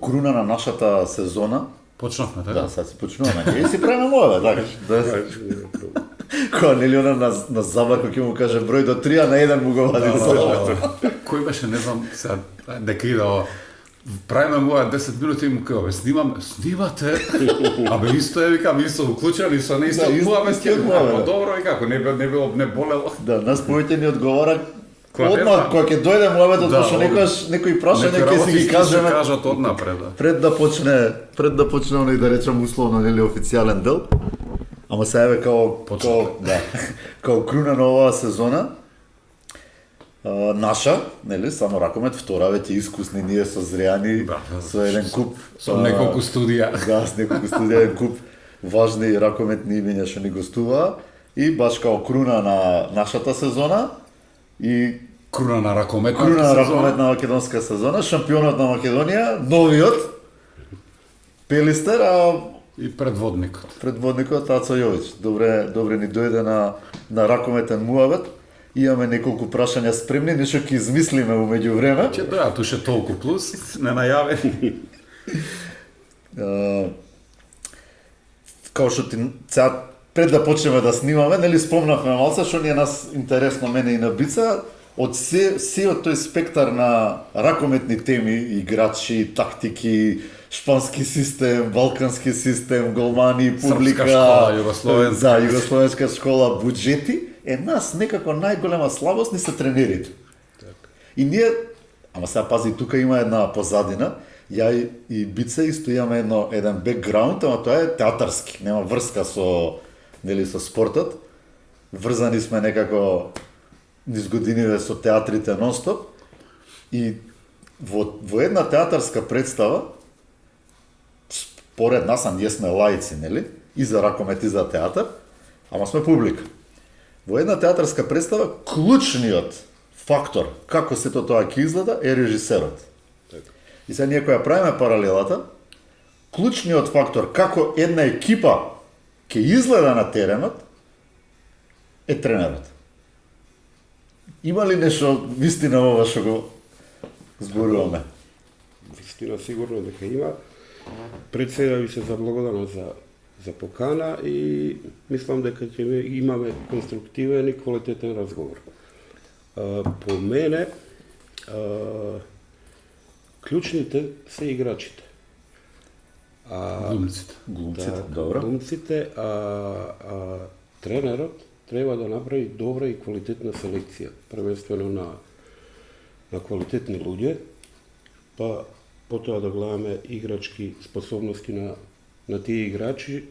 круна на нашата сезона, Почнавме, така? да, сега си почнуваме. И си правиме моја, така. Кога нели она на Забако ќе му каже број до 3, а на 1 му го вади со. Кој беше, не знам, сега, дека иде ова. Правиме моја 10 минути и му кажа, снимате? Абе исто е, викам, и со уклучен, и со не исто, муаве сте, добро, и како, не болело. Да, нас повеќе ни одговара одмah кога ќе дојде муавето, пошто некои прашања ќе си ги кажеме. Некои кажат однапред, да. Пред да почне оној да речем условно нели официјален дел. Ама сега еве као круна на оваа сезона, наша, нели, само ракомет, втора веќе искусни, ние со зреани, со еден куп... Со неколку студија. Да, с неколку студија, еден куп важни ракометни имиња што ни гостуваа. И баш као круна на нашата сезона и Круна на ракометна македонска сезона, шампионот на Македонија, новиот Пелистер, и предводникот. Предводникот Ацо Јович. Добре ни дојде на ракометен муавет. Имаме неколку прашања спремни, нешто ќе измислиме умеѓу време. Ќе дојат уште толку плюс, не најавени. Као што ти сега пред да почнеме да снимаме, нели спомнавме малце што ни е нас интересно мене и на Бица, од сеот тој спектар на ракометни теми, играчи, тактики, шпански систем, балкански систем, голмани, публика, српска школа, југословенска. Да, југословенска школа, буџети, нас некако најголема слабост ни се тренерите. И ние, ама сега пази, тука има една позадина, ја и Бица исто имаме еден бекграунд, ама тоа е театарски, нема врска со спортот. Врзани сме некако низ годиниве со театрите нон-стоп. И во една театарска представа, според нас, ние сме лаици, нели? И за ракомет, и за театар, ама сме публика. Во една театарска представа, клучниот фактор како сето тоа ќе изгледа е режисерот. И сега ние која правиме паралелата, клучниот фактор како една екипа ќе изгледа на теренот е тренерот. Има ли нешто вистина ова што го зборуваме? Вистина сигурно дека има. Пред сега ви се заблагодарам за покана и мислам дека ќе имаме конструктивен и квалитетен разговор. По мене, клучните се играчите. Глумците. Добро. Глумците, тренерот треба да направи добра и квалитетна селекција, првенствено на квалитетни луѓе, па потоа да гледаме играчки способности на тие играчи.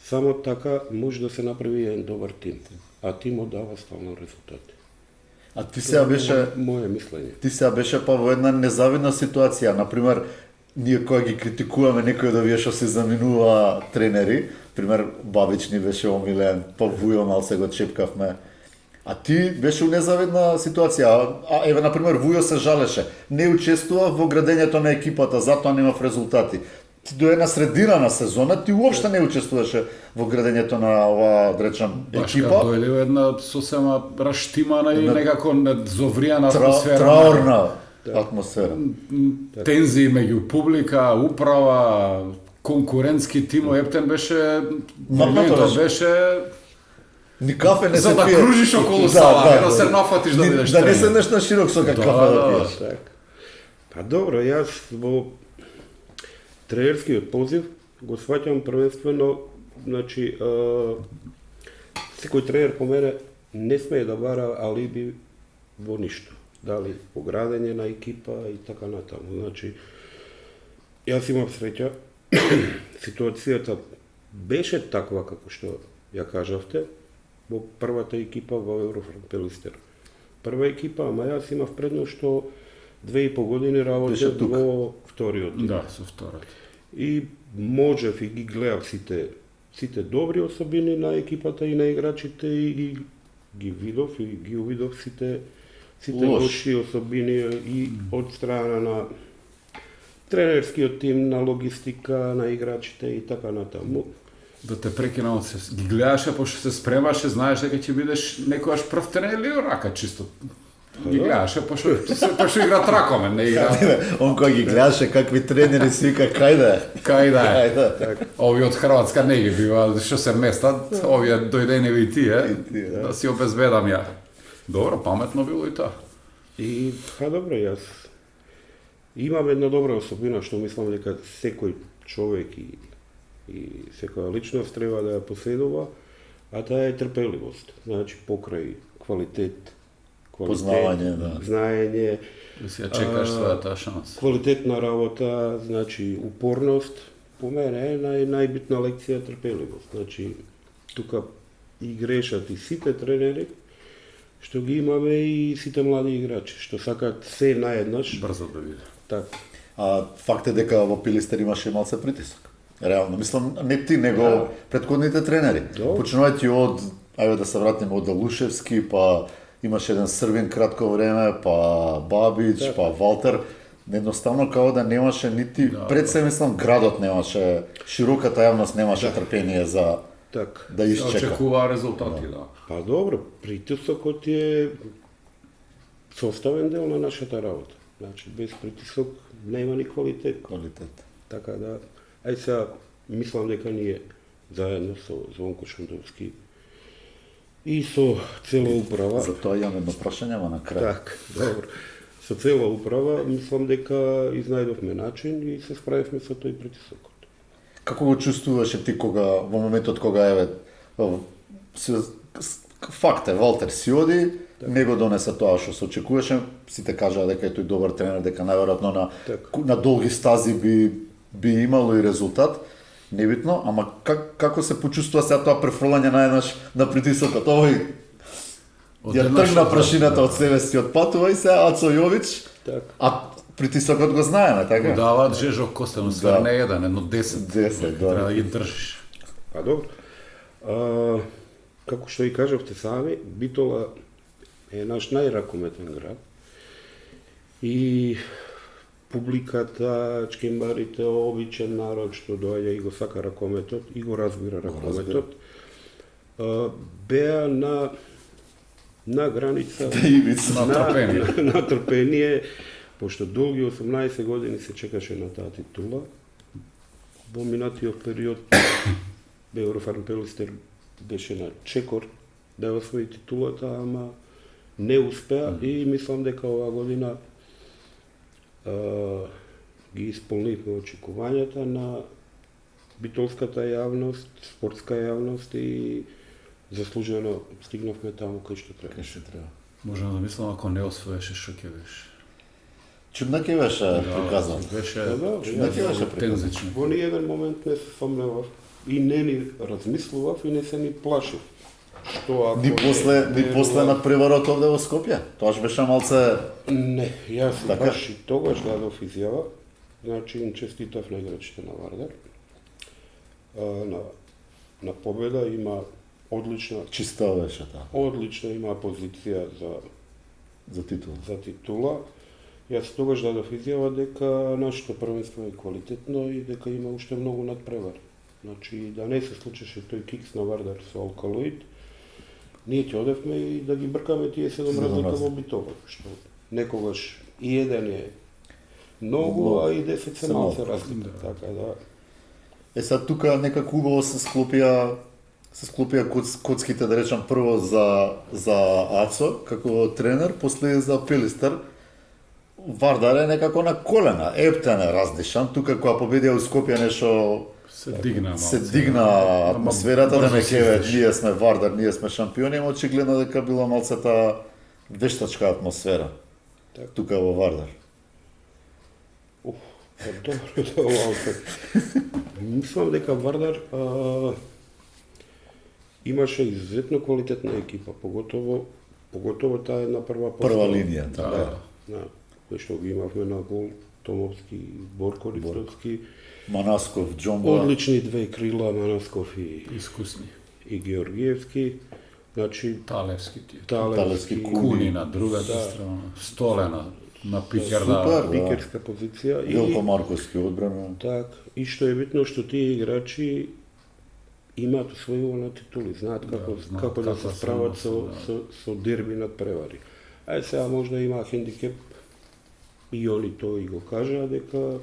Само така може да се направи еден добар тим, а тимот дава стално резултати. А ти сега беше моје мислење. Ти сега беше па во една незавидна ситуација, например, ние кога ги критикуваме некој да вие што се заминува тренери, пример Бабич ни беше омилен, па Вујо мал се го чепкавме. А ти беше у незавидна ситуација. Еве например Вујо се жалеше, не учествува во градењето на екипата, затоа немав резултати. Ти до една средина на сезона ти уопште не учествуваше во градењето на оваа, да речам, екипа. Баш дојде една сосема раштимана и некако зовријана атмосфера. Траурна атмосфера. Тензии меѓу публика, управа, конкурентски тимо, ептен беше моментот беше ни кафе не за се да пие. кружиш околу сала, да се нафатиш да бидеш да тренер. не седнеш на широк со кафе да пиеш. Па добро, јас во тренерскиот позив го сваќам првенствено, значи, секој тренер по мене не смее да бара алиби во ништо. Дали по градење на екипа и така натаму. Значи, јас имав среќа, ситуацијата беше таква како што ја кажавте, во првата екипа во Еврофран Пелистер. Прва екипа, ама јас имав предност што 2,5 години работев во вториот тим. Да, со вториот. И можев и ги гледав сите добри особини на екипата и на играчите и ги видов и ги увидов сите лоши особини и од страна на тренерскиот тим, на логистика, на играчите и така натаму. Да те прекинам, ги гледаше, пошто се спремаше, знаеш дека ќе бидеш некогаш прв тренер или рака чисто? Ги гледаше, пошто игра тракомен, не игра. Он кој ги гледаше какви тренери си вика кај да е. Кај да е. Кај да е. Ови од Хрватска не ги бива, што се местат, овие дојдени и тие, да си обезбедам ја. Добро, паметно било и тоа. И, добро, јас имам една добра особина што мислам дека секој човек и секоја личност треба да ја поседува, а таа е трпеливост. Значи, покрај квалитет, Познавање, да. знаење, Да си ја чекаш својата шанса. квалитетна работа, значи упорност, по мене е најбитна лекција трпеливост. Значи, тука и грешат и сите тренери, што ги имаме и сите млади играчи, што сакаат се наеднаш. Брзо да биде. Така. Факт е дека во Пилистер имаше малце притисок. Реално, мислам, не ти, него претходните тренери. Почнувајќи од, ајде да се вратиме од Далушевски, па имаше еден Срвин кратко време, па Бабич, па Валтер. Едноставно као да немаше нити, пред се мислам, градот немаше, широката јавност немаше трпение за Така. да исчека. Очекува резултати, да. Па добро, притисокот е составен дел на нашата работа. Значи, без притисок нема ни квалитет. Квалитет. Така да, ај сега, мислам дека ние заедно со Звонко Шандовски и со цела управа, За тоа имам едно прашање, ама на крај. така, добро, со цела управа, мислам дека изнајдовме начин и се справивме со тој притисокот. Како го чувствуваше ти кога во моментот кога факт е Валтер си оди, не го донесе тоа што се очекуваше, сите кажаа дека е тој добар тренер, дека најверојатно на долги стази би имало и резултат. Небитно, ама како се почувствува сега тоа префрлање наеднаш на притисокот? Овој ја тргна прашината од себе си, отпатува и се Ацо Јович, Така. а притисокот го знаеме, така? Даваат Жежо Костено, свер не еден, едно 10. 10, да. Треба да ги држиш. Па добро. Како што и кажавте сами, Битола е наш најракометен град. И публиката, чкембарите, обичен народ што доаѓа и го сака ракометот и го разбира ракометот, беа на граница на трпение, пошто долги 18 години се чекаше на таа титула. Во минатиот период Беографарм Пилистер беше на чекор да ја освои титулата, ама не успеа и мислам дека оваа година ги исполнивме очекувањата на битолската јавност, спортска јавност и заслужено стигнавме таму кај што треба. Можам да мислам ако не освоеше што ќе беше. Чудна ќе беше приказан. Беше Чудна ќе беше приказан. тензично. Во ниеден момент не се сомневав и не ни размислував и не се ни плашив. Што ако Ни после на преварот овде во Скопје. Тоаш беше малце... Не, јас Така? баш и тогаш дадов изјава, значи им честитав на играчите на Вардар. На победа има одлична беше таа. Одлична има позиција За титул. за титула. Јас тогаш дадов изјава дека нашето првенство е квалитетно и дека има уште многу надпревари. Значи да не се случеше тој кикс на Вардар со Алкалоид, ние ќе одевме и да ги бркаме тие 7 разлика во Битола, што некогаш и еден е многу, а и 10 се малце разлика. Така да. Сега тука некако убаво се склопија коцките, да речам, прво за Ацо како тренер, после за Пилистер. Вардар е некако на колена, Ептен е раздишан, тука кога победија у Скопје нешто се дигна атмосферата, да ме кеве, ние сме Вардар, ние сме шампиони, ама очигледно дека била малцата вештачка атмосфера тука во Вардар. Добро, мислам дека Вардар имаше изуzetно квалитетна екипа, поготово таа една прва линија, да. Кој што ги имавме на гол, Томовски, Борко Ристовски, Манасков, Џомба. Одлични две крила, Манасков и искусни. И Георгиевски. Значи Талевски, Куни на другата страна, Столена на Пикерда. Пикерска позиција. Велко Марковски одбрана. Так, и што е битно што тие играчи имаат освојувана титули, знаат како да се справат со дерби надпревари. сега možda има хендикеп, и они тоа и го кажа, дека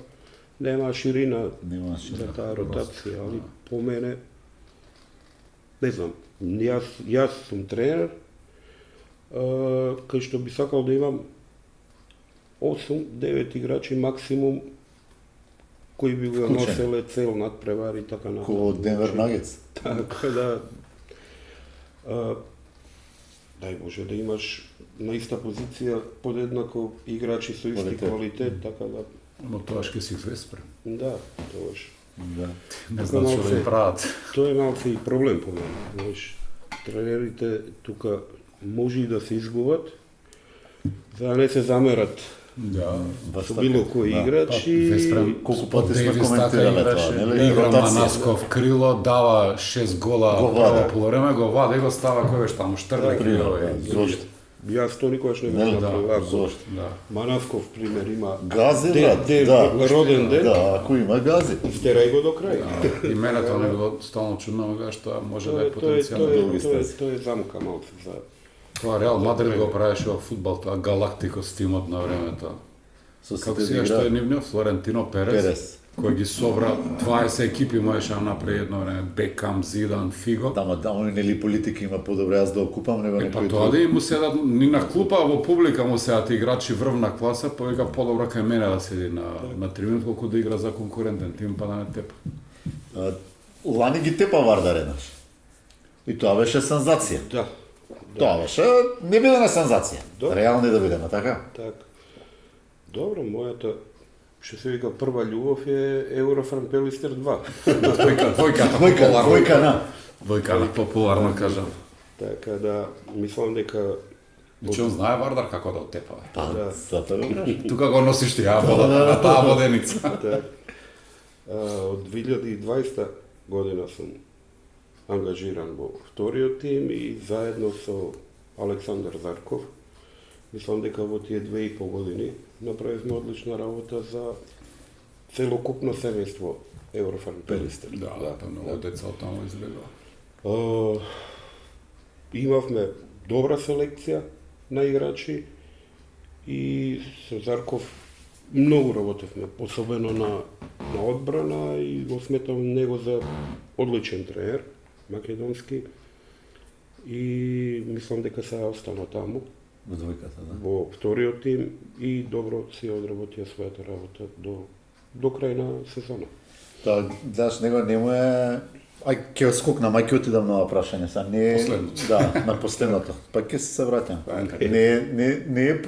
нема ширина Нема ширина, за таа ротација, али по мене, не знам, јас сум тренер, кај што би сакал да имам 8-9 играчи максимум, кои би го носеле цел надпревар и така натаму. Ко Денвер Нагетс. Така да, дај Боже да имаш на иста позиција подеднако играчи со исти квалитет, така да... Но тоа ќе си веспрем. Да, тоаш. Да. Не знам што да им прават. Тоа е малце и проблем по мене. Знаеш, тренерите тука може и да се изгубат, за да не се замерат Да. со било кој играч и... Веспрем, Колку пати сме Дейвис коментирале така тоа, играше, нели? игра Ротација. Манасков крило, дава 6 гола Го прво ваде. полувреме, го ваде и го става кој беше таму Штрлик. Зошто? Јас тоа никогаш не Нели, го направил. да, Ако зошто? Да. Манасков пример има Гази, брат, роден ден, Да, ако има гази. истерај го до крај. И мене тоа ми било стално чудно, што може да е Тоа потенцијално други стези. тоа е замка малце за... Тоа Реал Мадрид го правеше во фудбал, тоа Галактикос тимот на времето. Со Како сите сега што е игра. нивниот Флорентино Перес, Перес. кој ги собра 20 екипи можеше да направи едно време, Бекам, Зидан, Фиго. Тама нели политика има подобре јас да окупам него Па некој тоа да и му седат ни на клупа, во публика му седат играчи врвна класа, па вика подобро кај мене да седи на трибунот колку да игра за конкурентен тим, па да не тепа. Лани ги тепа Вардар еднаш. И тоа беше сензација. Да, Тоа беше не биде на сензација. Да. Реално да биде, така? така. Добро, мојата, што се вика, прва љубов е Еврофран Пелистер 2. Двојка на. Двојка на популарно кажам. Така да, мислам дека... Значи он знае Вардар како да оттепа. бе. Па, Да. затоа го кажам. Тука го носиш ти ја вода, на таа воденица. Так. Од 2020 година сум ангажиран во вториот тим и заедно со Александар Зарков. Мислам дека во тие 2,5 години направивме одлична работа за целокупно семејство Еврофан Пелистер. Да, па многу деца од таму излегува. Имавме добра селекција на играчи и со Зарков многу работевме, особено на одбрана и го сметам него за одличен тренер, македонски. И мислам дека се остана таму Во двојката, да. во вториот тим и добро си одработија својата работа до крај на сезона. Тоа, знаеш, него не му е... Ај, ќе скокнам, ај ќе отидам на ова прашање, са не... Последното. Да, на последното. Па ќе се враќам. Не е...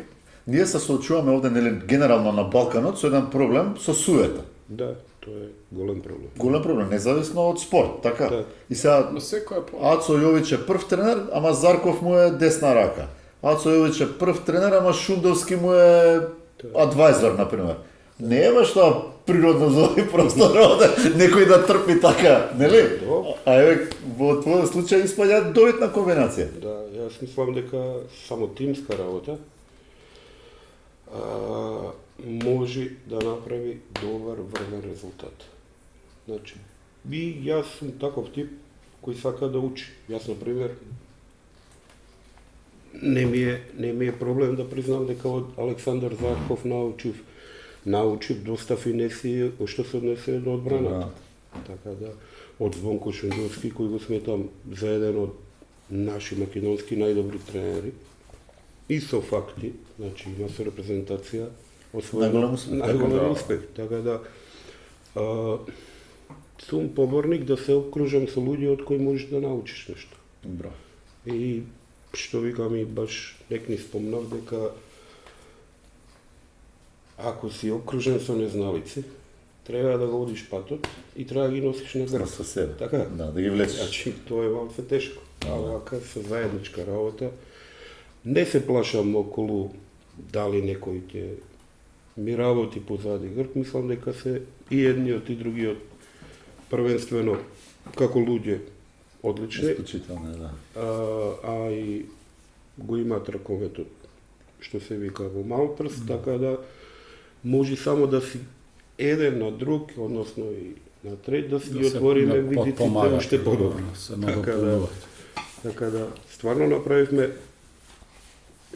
Ние се соочуваме овде, нели, генерално на Балканот со еден проблем со суета. Да, тоа е голем проблем. Голем проблем, независно од спорт, така? Да. И сега, Но секој е по... Ацо Јович е прв тренер, ама Зарков му е десна рака. Ацо Јович е прв тренер, ама Шундовски му е адвајзор, например. Не е баш тоа природно за овој простор, овде некој да трпи така, нели? А еве, во твојот случај испаѓа добитна комбинација. Да, јас мислам дека само тимска работа може да направи добар врвен резултат. Значи, и јас сум таков тип кој сака да учи. Јас, например, не ми е проблем да признам дека од Александар Зарков научив доста финеси што се однесе до одбраната. Така да, од Звонко Шундовски, кој го сметам за еден од наши македонски најдобри тренери, и со факти, значи има со репрезентација најголем успех. Така да, сум поборник да се окружам со луѓе од кои можеш да научиш нешто. Браво. И што викам и баш некни спомнав дека ако си окружен со незналици, треба да го одиш патот и треба да ги носиш на грб. Со себе. Така? Да, да ги влечеш. Значи, тоа е малце тешко. А вака со заедничка работа, не се плашам околу дали некој ќе ми работи позади грб, мислам дека се и едниот и другиот првенствено како луѓе одлични, Исклучително, да. а и го имаат раковетот, што се вика во мал прст, така да може само да си еден на друг, односно и на трет, да си ги отвориме видиците уште подобро. Се многу помагат. Така да, стварно направивме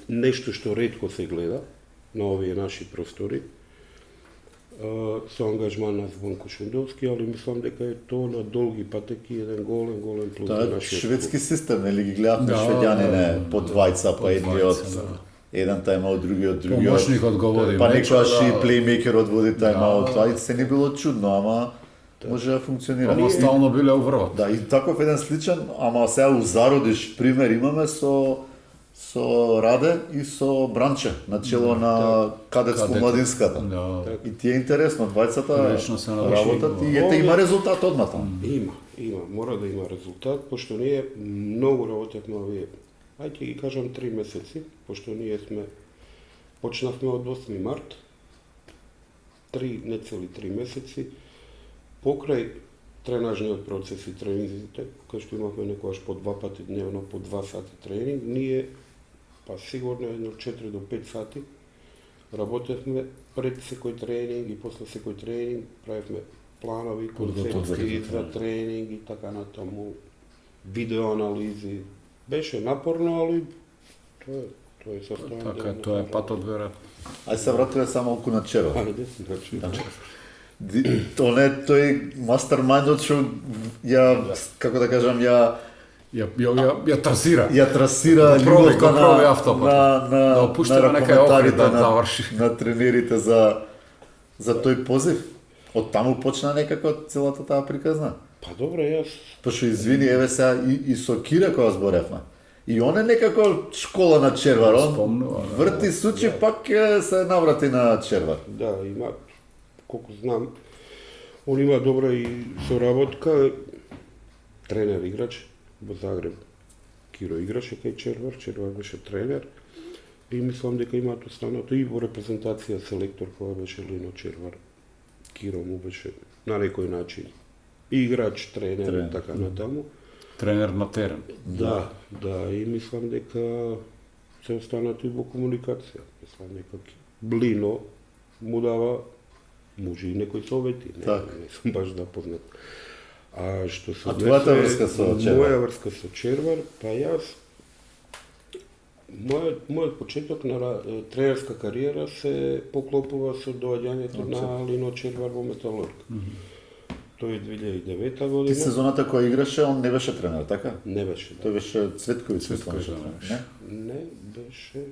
нешто што ретко се гледа на овие наши простори, со ангажман на Звонко Шендовски, али мислам дека е тоа на долги патеки еден голем плюс Тоа за е нашиот шведски систем, нели ги гледавме Да, шведјанине по двајца, па по едниот, двајца, еден тајмаут, другиот, Помошникот го води па меча, некојаш да. и плеймейкерот води тајмаут, Да. тоа и се не било чудно, ама може да функционира. Ама стално биле уврвот. Да, и таков еден сличен, ама сега у зародиш пример имаме со Раде и со Бранче, начело на кадетско-младинската. Да. И ти е интересно, двајцата Прилично се наврши. работат и ете има резултат одма таму. Има, мора да има резултат, пошто ние многу работевме овие, ајде ги кажам 3 месеци, пошто ние почнавме од 8 март, нецели 3 месеци, покрај тренажниот процес и тренингите, кај што имавме некогаш по 2 пати дневно, по 2 сати тренинг, ние, па сигурно едно 4 до 5 сати, работевме пред секој тренинг и после секој тренинг, правевме планови, концепции за тренинг и така натаму, видеоанализи. Беше напорно, али тоа е состојано. Така, тоа е патот веројатно. Ај се вратиме само малку на Черо. Ајде, значи. Тој мастермајндот што ја, како да кажам, ја трасира. ја трасира Го проби љубовта автопат. Да опуштиме некај окрит да заврши. на тренерите за тој позив. Од таму почна некако целата таа приказна. Па добро, јас Пошто извини, еве сега и со Кире кога зборевме. И он е некако школа на Червар, он Спомнува, да. врти сучи, пак ќе се наврати на Червар. да, има, колку знам, он има добра и соработка, тренер играч во Загреб. Киро играше кај Червар, Червар беше тренер. И мислам дека имаат останато и во репрезентација селектор кога беше Лино Червар. Киро му беше на некој начин играч, тренер и така натаму. Тренер на терен. Да, и мислам дека се останато и во комуникација. Мислам дека Блино му дава, може и некои совети, не сум баш да познат. А што се твојата врска со Червар? Моја врска со Червар, па јас мојот почеток на тренерска кариера се поклопува со доаѓањето на Лино Червар во Металург. Тој е 2009 година. Ти сезоната која играше, он не беше тренер, така? Не беше. Тој беше Цветковиќ, Цветковиќ, не? Не, беше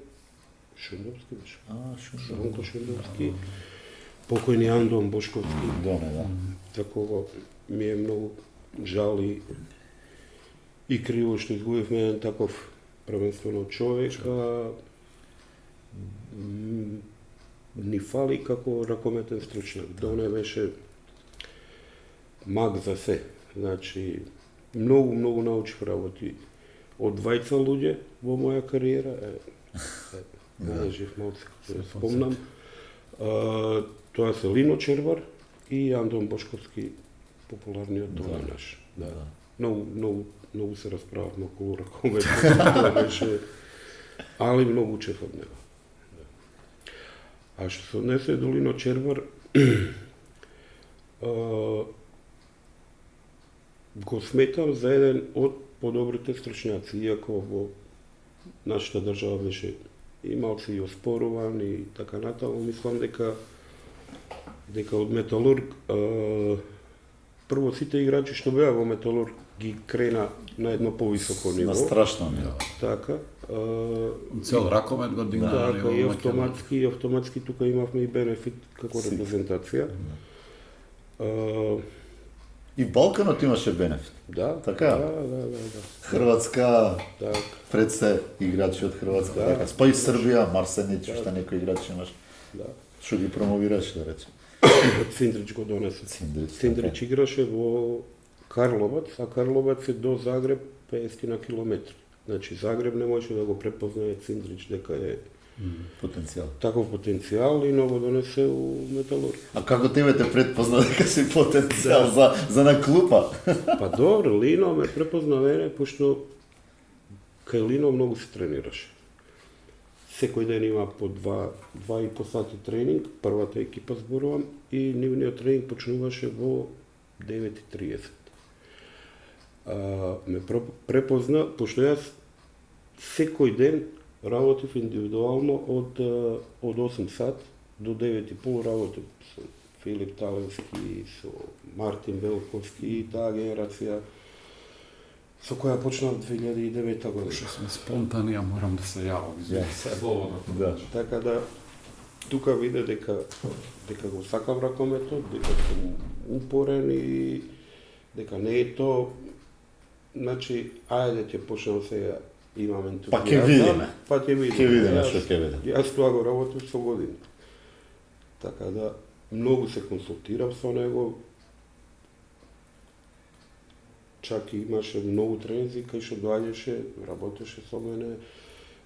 Шендовски беше. Шо. Ронко Шендовски. Покојни Андон Бошковски. Да. За кого ми е многу жал и криво што изгубивме еден таков првенствено човек, ни фали како ракометен стручнак. Доне беше маг за се. Значи, многу научив работи од двајца луѓе во моја кариера. Најжив малце, како ја спомнам. Тоа се Лино Червар и Андон Бошковски, популарниот дома наш. Многу се расправавме околу ракометот, тоа беше, али многу учев од него. А што се однесе до Лино Червар, го сметам за еден од подобрите стручњаци, иако во нашата држава беше и малце и оспоруван и така натаму, мислам дека од Металург прво сите играчи што беа во Металург ги крена на едно повисоко ниво. На страшно ниво. Така. Цел ракомет го дигна. Така, и автоматски тука имавме и бенефит како репрезентација. И Балканот имаше бенефит. Да. Така? Да. Хрватска, Так. пред се играчи од Хрватска, така. Па и Србија, Марсенич, што некои играчи имаш. Да. Што ги промовираш, да речем. Циндрич го донесе. Циндрич, Циндрич играше во Карловац, а Карловац е до Загреб 50 на километри. Значи Загреб не може да го препознае Циндрич дека е Потенцијал. таков потенцијал и ново донесе у Металург. А како тебе те предпозна дека си потенцијал за на клупа? Па добро, Лино ме препозна мене, пошто кај Лино многу се тренираше. Секој ден има по 2,5 сати тренинг, првата екипа зборувам, и нивниот тренинг почнуваше во 9:30. Ме препозна, пошто јас секој ден работев индивидуално од 8 сат до 9:30 работев со Филип Таленски, со Мартин Белковски и таа генерација со која почнав 2009 година. Што сме спонтани, а морам да се јавам. Слободно. Да. Така да, тука виде дека го сакам ракометот, дека сум упорен и дека не е то, значи, ајде ќе почнам сега, имам ентузијазам. Па ќе видиме. Па ќе видиме. Ќе видиме што ќе видиме. Јас тоа го работам со години. Така да, многу се консултирам со него. Чак и имаше многу тренинзи кај што доаѓаше, работеше со мене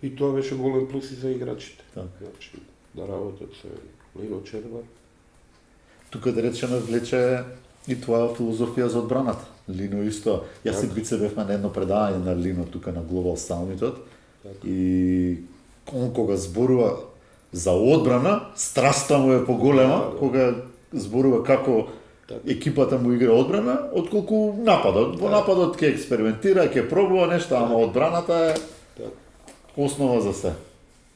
и тоа беше голем плюс и за играчите. Така. Значи, да работат со Лино Червар. Тука да речеме влече и твоја филозофија за одбраната. Лино исто. Јас и Бице бевме на едно предавање на Лино тука на Global Summit и он кога зборува за одбрана, страста му е поголема кога зборува како екипата му игра одбрана, отколку нападот. Во нападот ќе експериментира, ќе пробува нешто, ама одбраната е основа за се.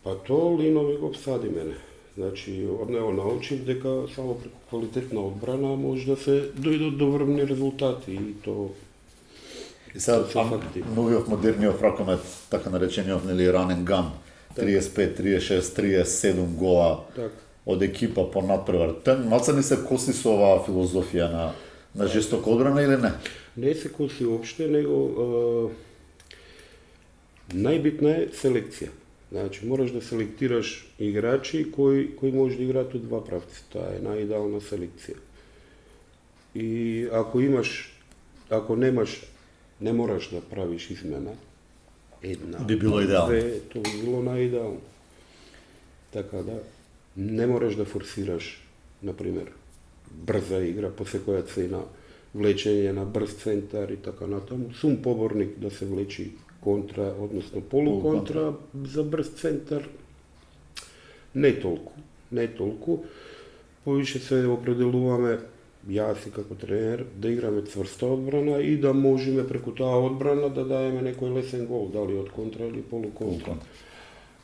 Па то Лино ми го всади мене. Значи, од него научив дека само преку квалитетна одбрана може да се дојдат до врвни резултати и то И сега, се факти. новиот модерниот ракомет, така наречениот, нели, run and gun, 35, 36, 37 гола Так. од екипа по надпревар. Малце ни се коси со оваа филозофија на жестока одбрана или не? Не се коси уопште, него најбитна е селекција. Значи, мораш да селектираш играчи кои може да играат од два правци. Таа е најидеална селекција. И ако немаш, не мораш да правиш измена. Една. Би било идеално. Две, тоа би било најидеално. Така да, не мораш да форсираш, например, брза игра по секоја цена, влечење на брз центар и така натаму. Сум поборник да се влечи контра, односно полуконтра за брз центар. Не толку. Повише се определуваме, јас и како тренер, да играме цврста одбрана и да можеме преку таа одбрана да даеме некој лесен гол, дали од контра или полуконтра.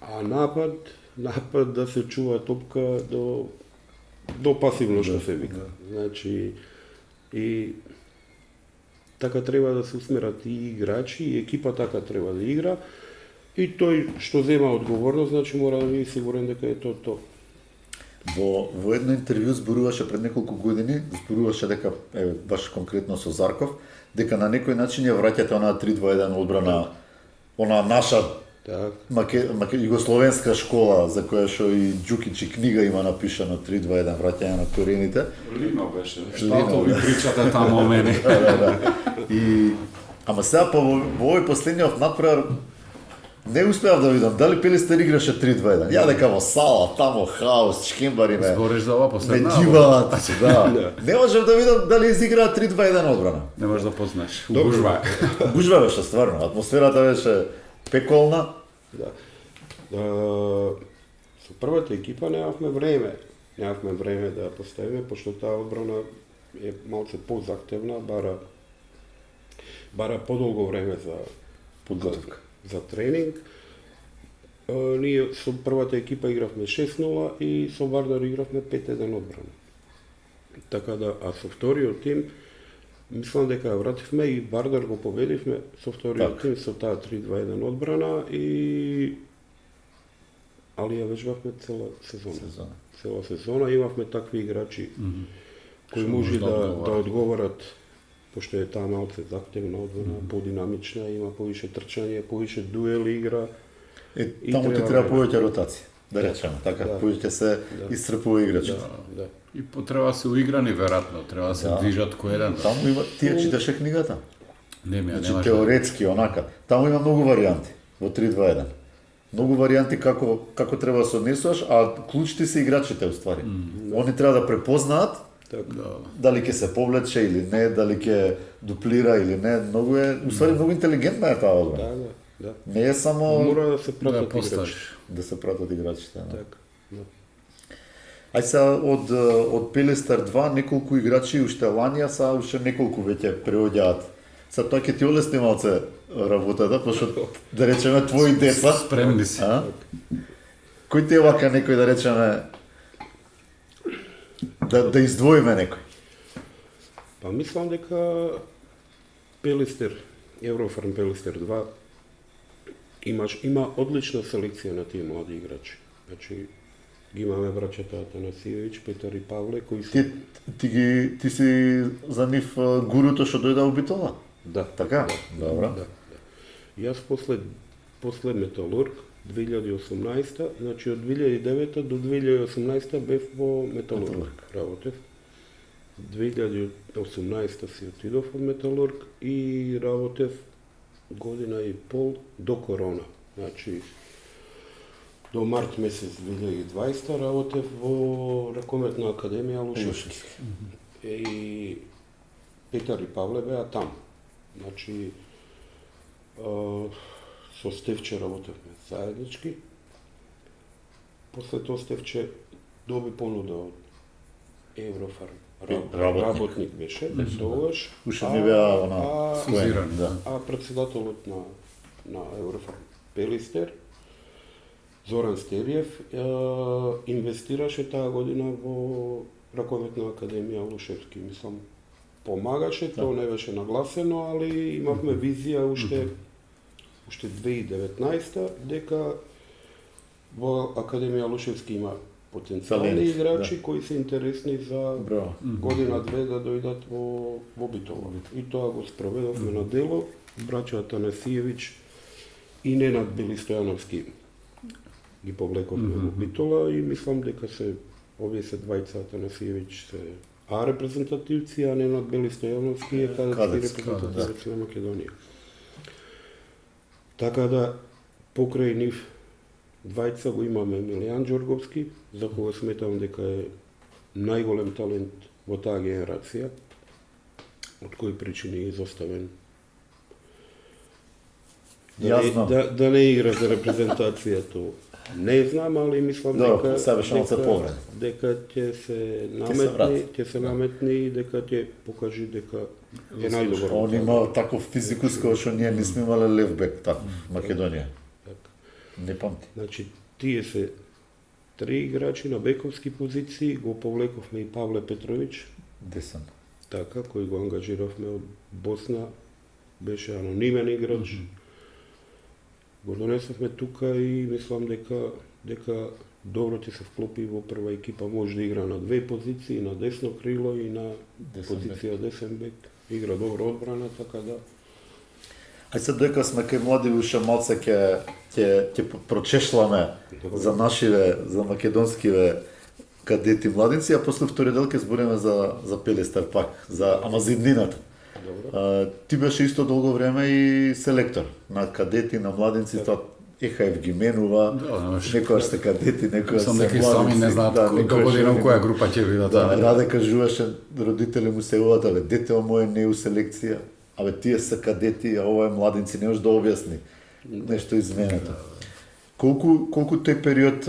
А напад да се чува топка до пасивно што се вика. Значи, и така треба да се усмерат и играчи, и екипа така треба да игра. И тој што зема одговорност, значи мора да биде сигурен дека е тоа. Во едно интервју зборуваше пред неколку години, зборуваше дека, баш конкретно со Зарков, дека на некој начин ја враќате онаа 3-2-1 одбрана, онаа наша југословенска школа за која што и Џукич и книга има напишано 3-2-1 враќање на корените. Лино беше. Што ви причате тамо о мене? Ама сега во овој последниот надпревар не успеав да видам дали Пелистер играше 3-2-1. Ја дека во сала, тамо хаос, чкембари ме. Збориш за ова последна? Медјиваат, да. Не можев да видам дали изиграа 3-2-1 одбрана. Не можеш да познаеш. Гужва. Гужва беше стварно, атмосферата беше пеколна. Да. Со првата екипа немавме време. Немавме време да ја поставиме, пошто таа одбрана е малце позахтевна, бара подолго време за подготовка. За тренинг. Ние со првата екипа игравме 6-0 и со Вардар игравме 5-1 одбрана. Така да, а со вториот тим, мислам дека ја вративме и Вардар го победивме со вториот тим со таа 3-2-1 одбрана али ја вежбавме цела сезона. Имавме такви играчи кои може да одговорат, пошто е таа малце захтевна одбрана, подинамична, има повише трчање, повише дуели игра. Таму ти треба повеќе ротација, да речеме, така, повеќе се исцрпува играчите. Да. И потреба се уиграни, веројатно, треба да се движат кој еден. Таму има, тие читаше книгата? Не ми ја Значи немаш. теоретски, онака. Таму има многу варијанти во 3-2-1. Многу варијанти како треба да се однесуваш, а клучите се играчите уствари. Они треба да препознаат дали ќе се повлече или не, дали ќе дуплира или не. Многу е, уствари многу интелигентна е таа одбрана. Да. Не е само Мора да се пратат играчите. Да се пратат играчите. Така. Ај сега од Пелестер 2 неколку играчи уште ланија, сега уште неколку веќе преоѓаат Са тоа ќе ти олесни малце работата, пошто да речеме твои деца. Спремни си. А? Кој ти е вака некој да речеме да издвоиме некој? Па мислам дека Пелистер, Еврофарм Пелистер 2 има одлична селекција на тие млади играчи. Значи ги имаме браќата Атанасиевич, Петар и Павле кои се Ти си за нив гуруто што дојде у Битола? да, Така? Добро. да. Јас после Металург 2018, значи од 2009 до 2018 бев во Металург. Работев. 2018 си отидов од Металург и работев година и пол до корона. Значи до март месец 2020 работев во Ракометна академија Лушевски. И Петар и Павле беа там. Значи со Стевче работевме заеднички. После тоа Стевче доби понуда од Еврофарм. Работник беше, тогаш. Уште не беа Фузиран, да. А председателот на Еврофарм Пелистер, Зоран Стериев, инвестираше таа година во Раковетна академија Лушевски. Мислам, помагаше, тоа не беше нагласено, али имавме визија уште 2019 дека во Академија Лушевски има потенцијални играчи кои се интересни за година-две да дојдат во Битола. И тоа го спроведовме на дело. Браќа Атанасиевич и Ненад Белистојановски ги повлековме во Битола и мислам дека овие се двајца Атанасиевич се А репрезентативци, а Ненад Белистојановски е кадетски репрезентативец на Македонија. Така да покрај нив двајца го имаме Емилијан Ѓорговски, за кога сметам дека е најголем талент во таа генерација, од кои причини е изоставен. Да не игра за репрезентацијата. Не знам, али мислам дека ќе се наметни и дека ќе покажи дека е најдобар. Он има таков физикус кој што ние не сме имале левбек так во Македонија. Не памти. Значи, тие се три играчи на бековски позиции, го повлековме и Павле Петрович. Десен. Така, кој го ангажиравме од Босна, беше анонимен играч. Го донесовме тука и мислам дека добро ќе се вклопи во прва екипа, може да игра на две позиции, на десно крило и на позиција десен бек. Игра добро одбрана, така да. Ај се дека сме кај млади уште малце ќе прочешламе за нашиве, за македонскиве кадети младинци, а после втори дел ќе збориме за Пелистер пак, ама за иднината. Ти беше исто долго време и селектор на кадети, на младинци, тоа Ехаев ги менува, некојаш се кадети, некојаш се младинци. Сами не знаат до година која група ќе бидат. Раде кажуваше, родители му се јават, абе, дете моје не е у селекција, абе, тие се кадети, а ова е младинци, не може да објасни нешто изменето. Колку тој период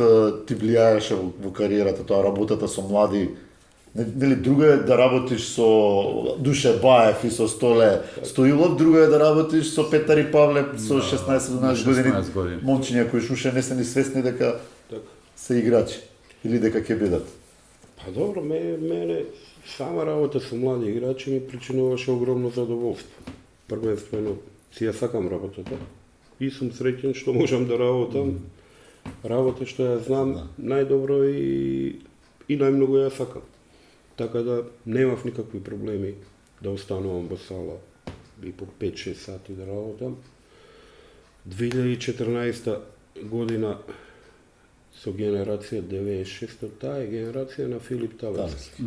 ти влијаеше во кариерата, тоа работата со млади? Нели друго е да работиш со Душе Баев и со Столе Стоилов, друго е да работиш со Петар и Павле со 16-17 години, момчиња кои уште не се ни свесни дека се играчи или дека ќе бидат. Па добро, мене сама работа со млади играчи ми причинуваше огромно задоволство. Првенствено си ја сакам работата и сум среќен што можам да работам работа што ја знам најдобро и најмногу ја сакам. Така да немав никакви проблеми да останувам во сала и по 5-6 сати да работам. 2014 година со генерација 96, таа е генерација на Филип Талевски.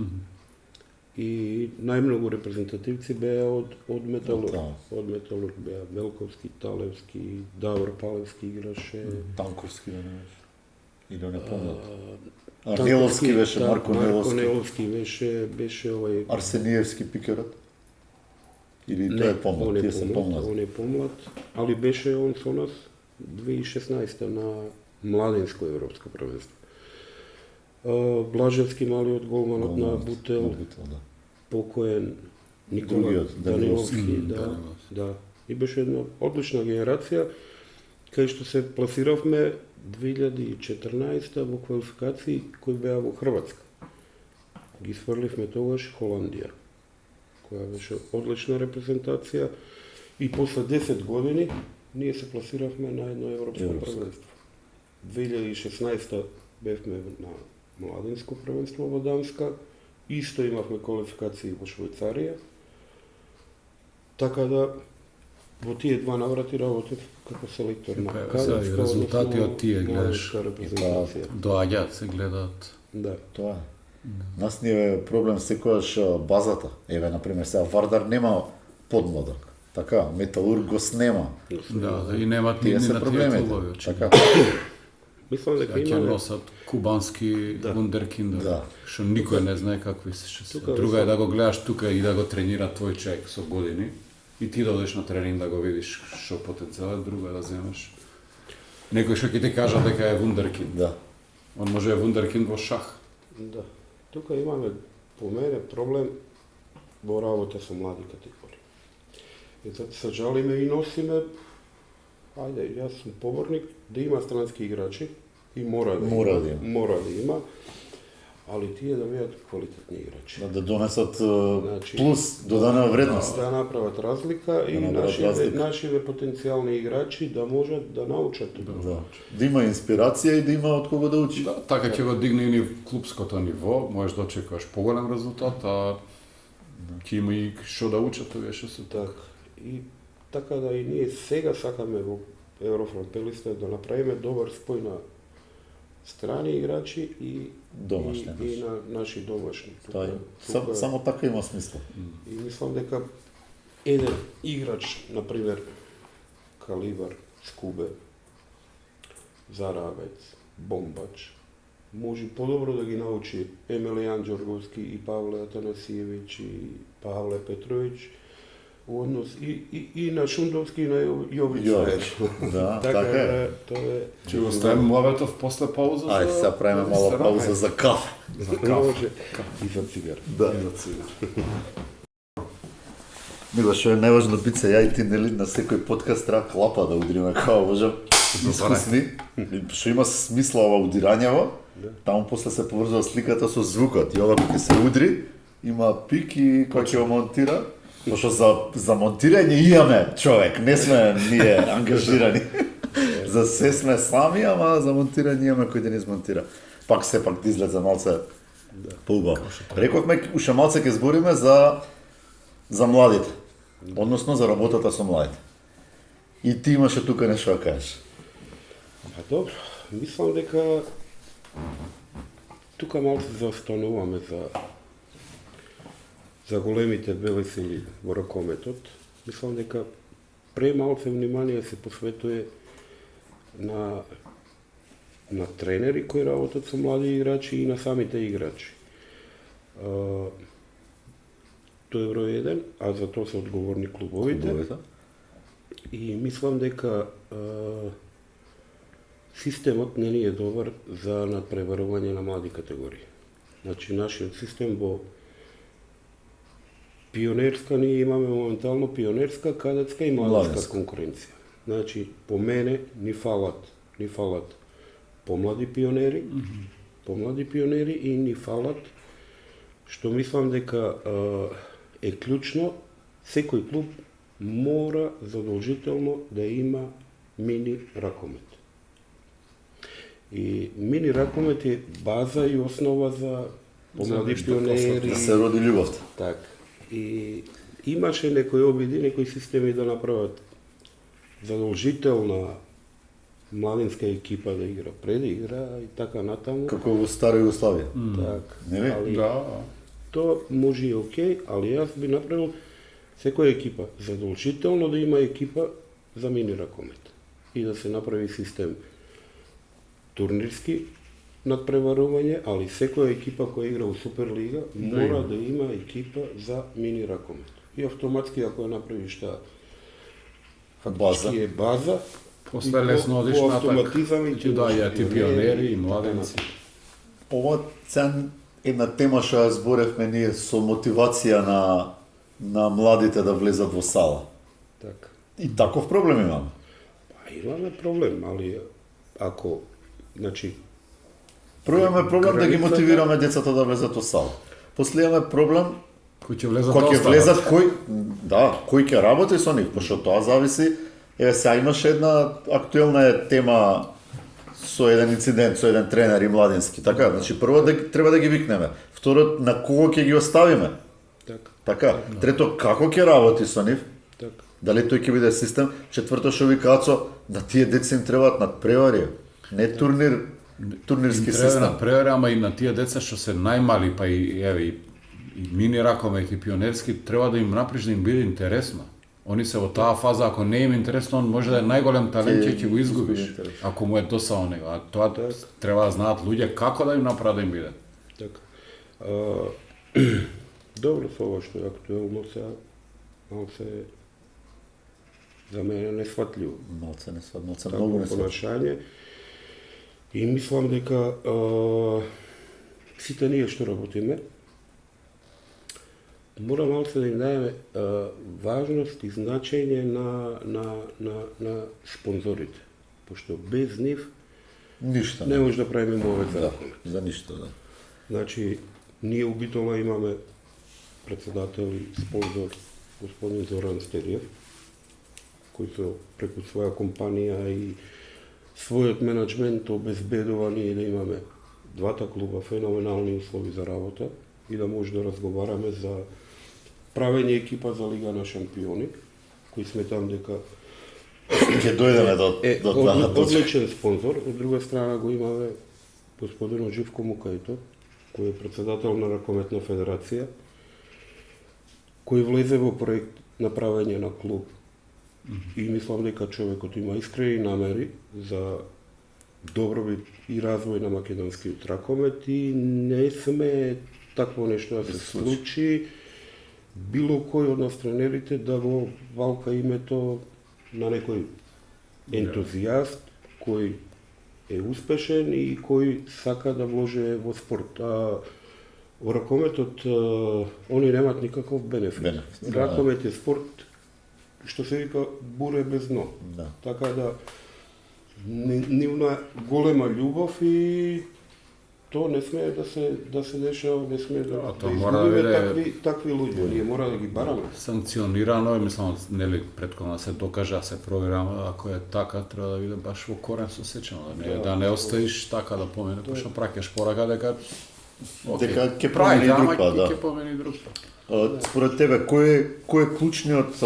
И најмногу репрезентативци беа од Металург. Од Металург беа Велковски, Талевски, Давор Палевски играше. Танковски да не беше. Или не помнат. Неловски беше, Марко Неловски беше овој Арсениевски пикерот. Или тоа е помлад, тие се помлад. Он е помлад, али беше он со нас 2016 на младинско европско првенство. Блажевски малиот голманот на Бутел, покоен Nikola Другиот, Даниловски, Даниловски. да. И беше една одлична генерација, кај што се пласиравме 2014 во квалификации кои беа во Хрватска. Ги сврливме тогаш Холандија, која беше одлична репрезентација и после 10 години ние се пласиравме на едно европско првенство. 2016 бевме на младинско првенство во Данска, исто имавме квалификации во Швајцарија. Така да во тие два наврати работев како селектор на Сега и резултати од тие гледаш. младинска репрезентација. Доаѓаат, се гледаат. Да. Тоа е. Нас ни е проблем секојаш базата. Еве, например, сега Вардар нема подмладок. Така, Металургос нема. Да, и немат Тие ни се на тие проблемите. клубови, очигледно. Така. Мислам дека Ќе имаме носат кубански Да. вундеркиндер, Да. што никој не знае какви се ще се. Тука Друга е да го гледаш тука и да го тренира твој човек со години и ти да одеш на тренинг да го видиш што потенцијал е, друго е да земеш некој што ќе ти кажа дека е вундеркинд. Да. Он може е вундеркинд во шах. Да. Тука имаме по мене проблем во работа со млади категории. И затоа се жалиме и носиме, ајде, јас сум поборник да има странски играчи и мора да Мора има. да има. Мора да има, али тие да бидат квалитетни играчи. Да донесат Значи, плюс, додана вредност. Да направат разлика и направат разлика. нашиве потенцијални играчи да можат да научат. Да има инспирација и да има од кого да учи. Да, така ќе го дигне и в клубското ниво, можеш да очекуваш поголем резултат, а ќе има и што да учат овие што се Так. И така да и ние сега сакаме во Еврофронтелиста да направиме добар спој на страни играчи и Домашни и на наши домашни. Тоа е. тука- Само така има смисла. И мислам дека еден играч, например, Калибар, Скубе, Заравец, Бомбач, може подобро да ги научи Емелијан Ѓорговски и Павле Атанасиевиќ и Павле Петровиќ во однос и на Шундовски и на Јовиќ. Јовиќ, да, така така е. да, тоа е. Ќе го ставиме Млаветов после пауза. Ајде, сега правиме мала пауза за кафе. за кафе. Може и за цигар. Да. Милош, е неважно бит се ја и ти, нели, на секој подкаст треба клапа да удриме, као можам искусни. И што има смисла ова удирањево, таму после се поврзува сликата со звукот. И ова кога ќе се удри, има пик и кој ќе го монтира. Пошто за монтирање имаме човек, не сме ние ангажирани. За се сме сами, ама за монтирање имаме кој да ни измонтира. Пак сепак да излезе малце поубаво. Рековме, уште малце ќе збориме за младите, односно за работата со младите. И ти имаше тука нешто да кажеш. А добро, мислам дека тука малку застануваме за големите бели сили во ракометот. Мислам дека премалце внимание се посветува на тренери кои работат со млади играчи и на самите играчи. Тоа е број 1, а за тоа се одговорни клубовите. И мислам дека системот не ни е добар за надпреварување на млади категории. Значи, нашиот систем во пионерска, ние имаме моментално пионерска, кадетска и младинска Младинска. конкуренција. Значи, по мене ни фалат помлади пионери, и ни фалат, што мислам дека е клучно, секој клуб мора задолжително да има мини ракомет. И мини ракомет е база и основа за помлади пионери. Да се роди љубовта. Так. И имаше некои обиди, некои системи да направат задолжителна младинска екипа да игра пред игра и така натаму. Како во стара Југославија. Так. Нели? Али Да. тоа може и окей, али јас би направил секоја екипа задолжително да има екипа за мини ракомет и да се направи систем турнирски надпреварување, али секоја екипа која игра во Суперлига мора да има екипа за мини ракомет. И автоматски ако ја направиш таа фактички е база, После лесно одиш по натак. автоматизам и Ти доаѓаат и пионери и младенци. Ова цен една тема што ја зборевме ние со мотивација на младите да влезат во сала. Така. И таков проблем имаме. Па имаме проблем, али ако, значи, Прво имаме проблем да ги Границата- мотивираме децата да влезат во сала. После имаме проблем Кои ќе влезат кој ќе останат. влезат, кој ќе работи со нив, пошто тоа зависи. Еве сега имаше една актуелна тема со еден инцидент со еден тренер и младински, така, значи прво треба да ги викнеме. Второ, на кого ќе ги оставиме? така, Така. Трето, како ќе работи со нив? така. Дали тој ќе биде систем? Четврто, што ви Кацо, на тие деца им требаат надпревари, не турнирски Треба систем. на превера, ама и на тие деца што се најмали, па и еве и мини ракомет и пионерски, треба да им направиш да им биде интересно. Они се во таа фаза, ако не им е интересно, он може да е најголем талент, ќе го изгубиш. изгуби интерес. Ако му е досадно него. А тоа треба да знаат луѓе како да им направат да им биде. Така. Добро со ова што е актуелно сега, малце за мене несватливо. Малце не сват, малце Такво многу не сват. понашање. И мислам дека сите ние што работиме, мора малце да им даеме важност и значење на спонзорите. Пошто без нив Ништо. не може да правиме мовет за Да, ракомет. за ништо, да. Значи, ние у Битола имаме председател и спонзор господин Зоран Стериев, кој со преку своја компанија и својот менеджмент обезбедува ние да имаме двата клуба феноменални услови за работа и да може да разговараме за правење екипа за Лига на шампиони, кои сметам дека Ќе дојдеме до таа точка. одличен спонзор. Од друга страна го имаме господинот Живко Мукајто, кој е председател на Ракометна федерација, кој влезе во проект на правење на клуб. И мислам дека човекот има искрени намери за добробит и развој на македонскиот ракомет и не сме такво нешто да се случи било кој од нас тренерите да го валка името на некој ентузијаст кој е успешен и кој сака да вложи во спорт. А во ракометот они немаат никаков бенефит. Бенефит, да. Ракомет е спорт што се вика буре без дно. Да. Така да нивна голема љубов и то не смее да се дешава, не смее да тоа мора да изгубиме биде- такви луѓе. Ние мора да ги бараме. Санкционирано е, мислам, нели претходно да се докаже, да се проверава, ако е така, треба да биде баш во корен сосечено, да не оставиш така да помине, пошто праќаш порака дека Дека ќе промени и друг пат, да. Ќе помени и друг пат. Според тебе, кој е клучниот,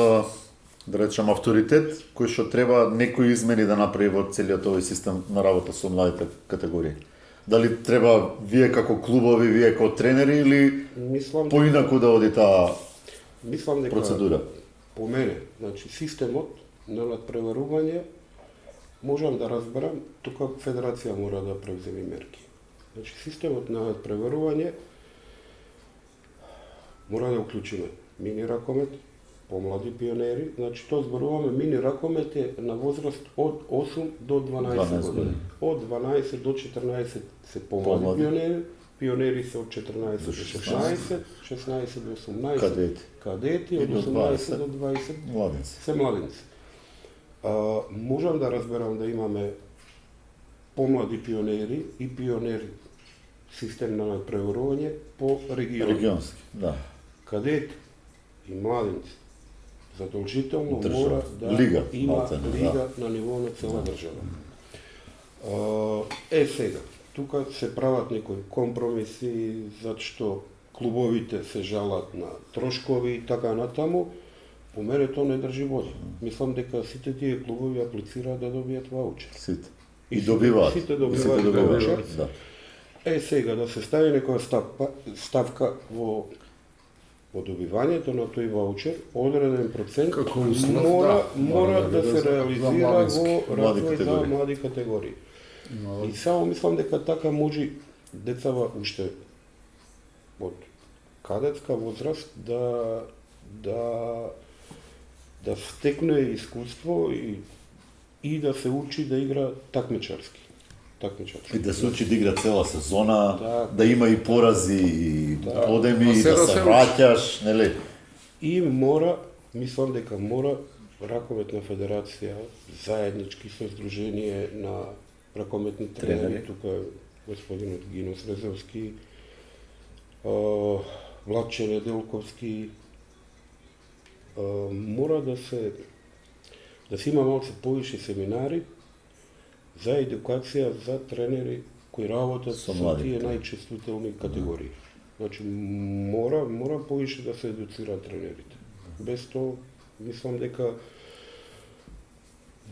да речем, авторитет кој што треба некои измени да направи во целиот овој систем на работа со младите категории? Дали треба вие како клубови, вие како тренери или Мислам поинаку да оди таа мислам дека процедура? по мене, значи системот на надпреварување можам да разберам, тука федерација мора да превземе мерки. Значи системот на надпреварување мора да уклучиме мини ракомет, помлади пионери, значи тоа зборуваме мини ракомет е на возраст од 8 до 12 12 години. години. Од 12 до 14 се помлади Помлади. пионери, пионери се од 14 до 16, 16 до 18, Кадети. кадети, И од до 18 20. до 20 Младенци. се младенци. Можам да разберам да имаме помлади пионери и пионери систем на надпреварување по региони. Регионски, да. Кадети и младенци задолжително Држава. мора да Лига, има малтене, да. лига на ниво на цела држава. Сега, тука се прават некои компромиси, затоа клубовите се жалат на трошкови и така натаму. По мене тоа не држи вода. Мислам дека сите тие клубови аплицираат да добијат ваучер. Сите. И И добиваат. сите добиваат ваучер. Да. Сега да се стави некоја ставка во добивањето на тој ваучер, одреден процент Како услов, мора мора да да биде се за реализира младински, во млади развој за категории. млади категории. И само мислам дека така може децава уште од кадетска возраст да стекне искуство и да се учи да игра такмичарски. И да се учи да игра цела сезона, Да. да има и порази, и подеми, Но и се да да се се враќаш, нели? И мора, мислам дека мора Раковетна федерација, заеднички со Сдружение на ракометни тренери, тука господинот Гинос Резевски, Владче Неделковски, мора да се има малце повише семинари за едукација за тренери кои работат со тие најчувствителни категории. Значи мора повише да се едуцираат тренерите. Без тоа мислам дека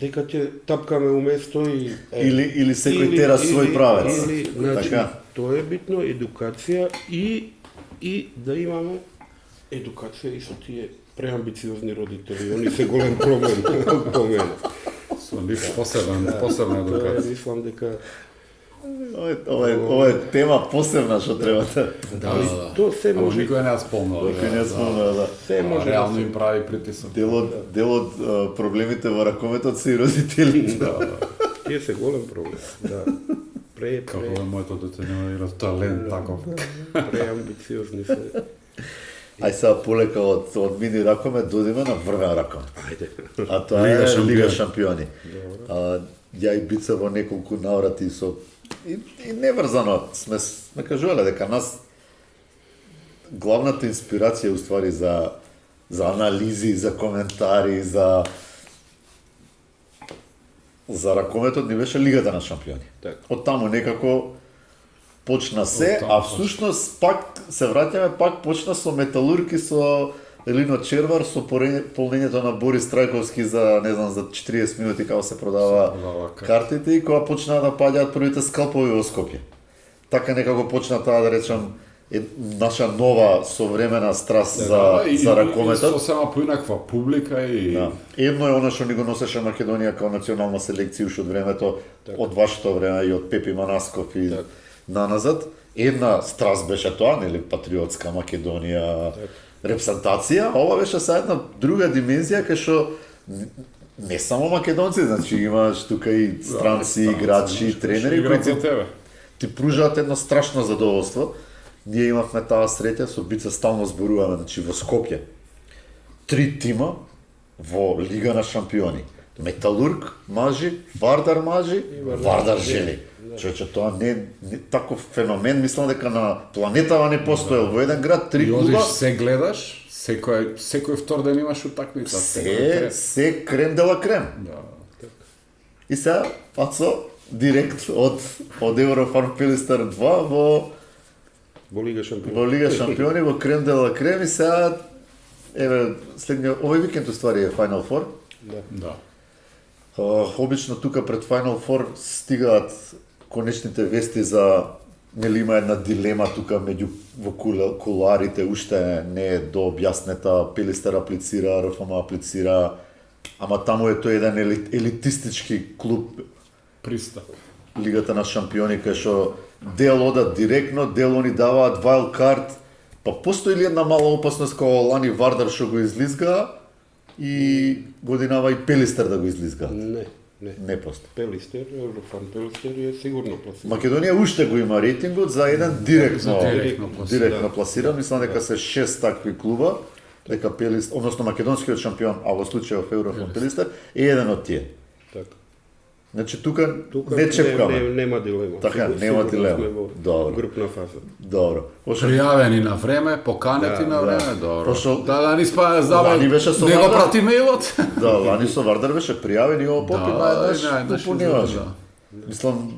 ќе тапкаме уместо и или секој тера свој правец. Значи, Така. тоа е битно, едукација и да имаме едукација и со тие преамбициозни родители. Они се голем проблем по мене. Со нив посебна едукација. Мислам дека Ова е тема посебна што треба да. тоа се Ама може. никој не ја спомнал. Кој не спомна, да. Се може да Реално се. им прави притисок. Дел од проблемите во ракометот се и родителите. Тие се голем проблем. Да. Како е моето дете нема игра талент таков. Преамбициозни се. Ај сега полека од мини ракомет додиме на врвен ракомет. Ајде. А тоа Лига е шампиони. Лига шампиони. Ја и бица во неколку наврати со и неврзано сме кажувале дека нас главната инспирација уствари за анализи, за коментари, за ракометот ни беше Лигата на шампиони. Така. Од таму некако почна се, а всушност пак се враќаме, пак почна со Металург и со Елино Червар со полнењето на Борис Трајковски за, не знам, за 40 минути како се продава картите и кога почнаа да паѓаат првите скалпови во Скопје. Така некако почна таа, да речам, наша нова современа страст за ракометот. И со сама поинаква публика и... Да. Едно е она што ни го носеше Македонија као национална селекција уште од времето, од вашето време и од Пепи Манасков и наназад. Една страст беше тоа, нели, патриотска Македонија, репрезентација, а ова беше са една друга димензија кај што не само македонци, значи имаш тука и странци, играчи, тренери кои ти пружаат едно страшно задоволство. Ние имавме таа среќа, со Бица стално зборуваме, значи во Скопје. 3 тима во Лига на шампиони. Металург мажи, Вардар мажи, Вардар жени. Човече, тоа не таков феномен, мислам дека на планетава не постоел во еден град, 3 И клуба. одиш се гледаш, секој втор ден имаш утакмица. Се крем дела крем. Да. И сега, Пацо, директ од Еврофарм Пилистер 2 Во Лига шампиони. во Лига шампиони, во крем дела крем и сега, еве, следниот, овој викенд уствари е Final Four. Да. Обично тука пред Final Four стигаат конечните вести за, нели има една дилема тука меѓу во куларите, уште не е дообјаснета, Пилистер аплицира, РФМ аплицира, ама таму е тој еден елитистички клуб, Приста. Лигата на шампиони, кај што дел одат директно, дел они даваат wild card, па постои ли една мала опасност као лани Вардар што го излизга и годинава и Пелистер да го излизгаат? Не постои. Пелистер, Еврофан Пелистер е сигурно пласиран. Македонија уште го има рейтингот за еден директно пласиран, мислам дека се 6 такви клуба, дека Пелистер, односно македонскиот шампион, а во случајов Еврофан Пелистер е еден од тие. Така. Значи тука не чепкаме. Нема дилема. Така, нема дилема. Добро. Групна фаза. Добро. Пријавени на време, поканети на време, добро. Пошо- Да ни спа, Лани беше со не го Вардар. прати мејлот. Да, лани со Вардар беше пријавен и ова попи најдаш упуниваш. да. Мислам,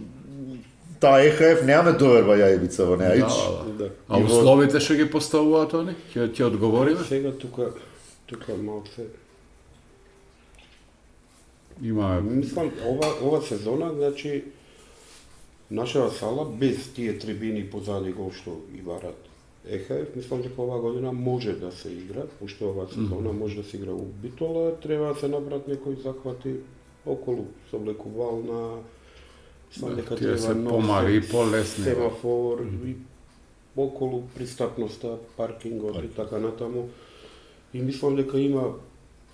таа ЕХФ немаме доверба јајбица во неа, ич. Да. А И во- условите што ги поставуваат они? Ќе одговориме? Сега тука малце. Имаме Мислам, ова сезона, значи, нашава сала, без тие трибини позади гол што ги барат ЕХФ, мислам дека оваа година може да се игра, уште оваа сезона може да се игра у Битола, треба да се направат некои захвати околу соблекувална, мислам дека тие треба се нов помали и полесни. семафор и околу пристапноста, паркингот и така натаму. И мислам дека има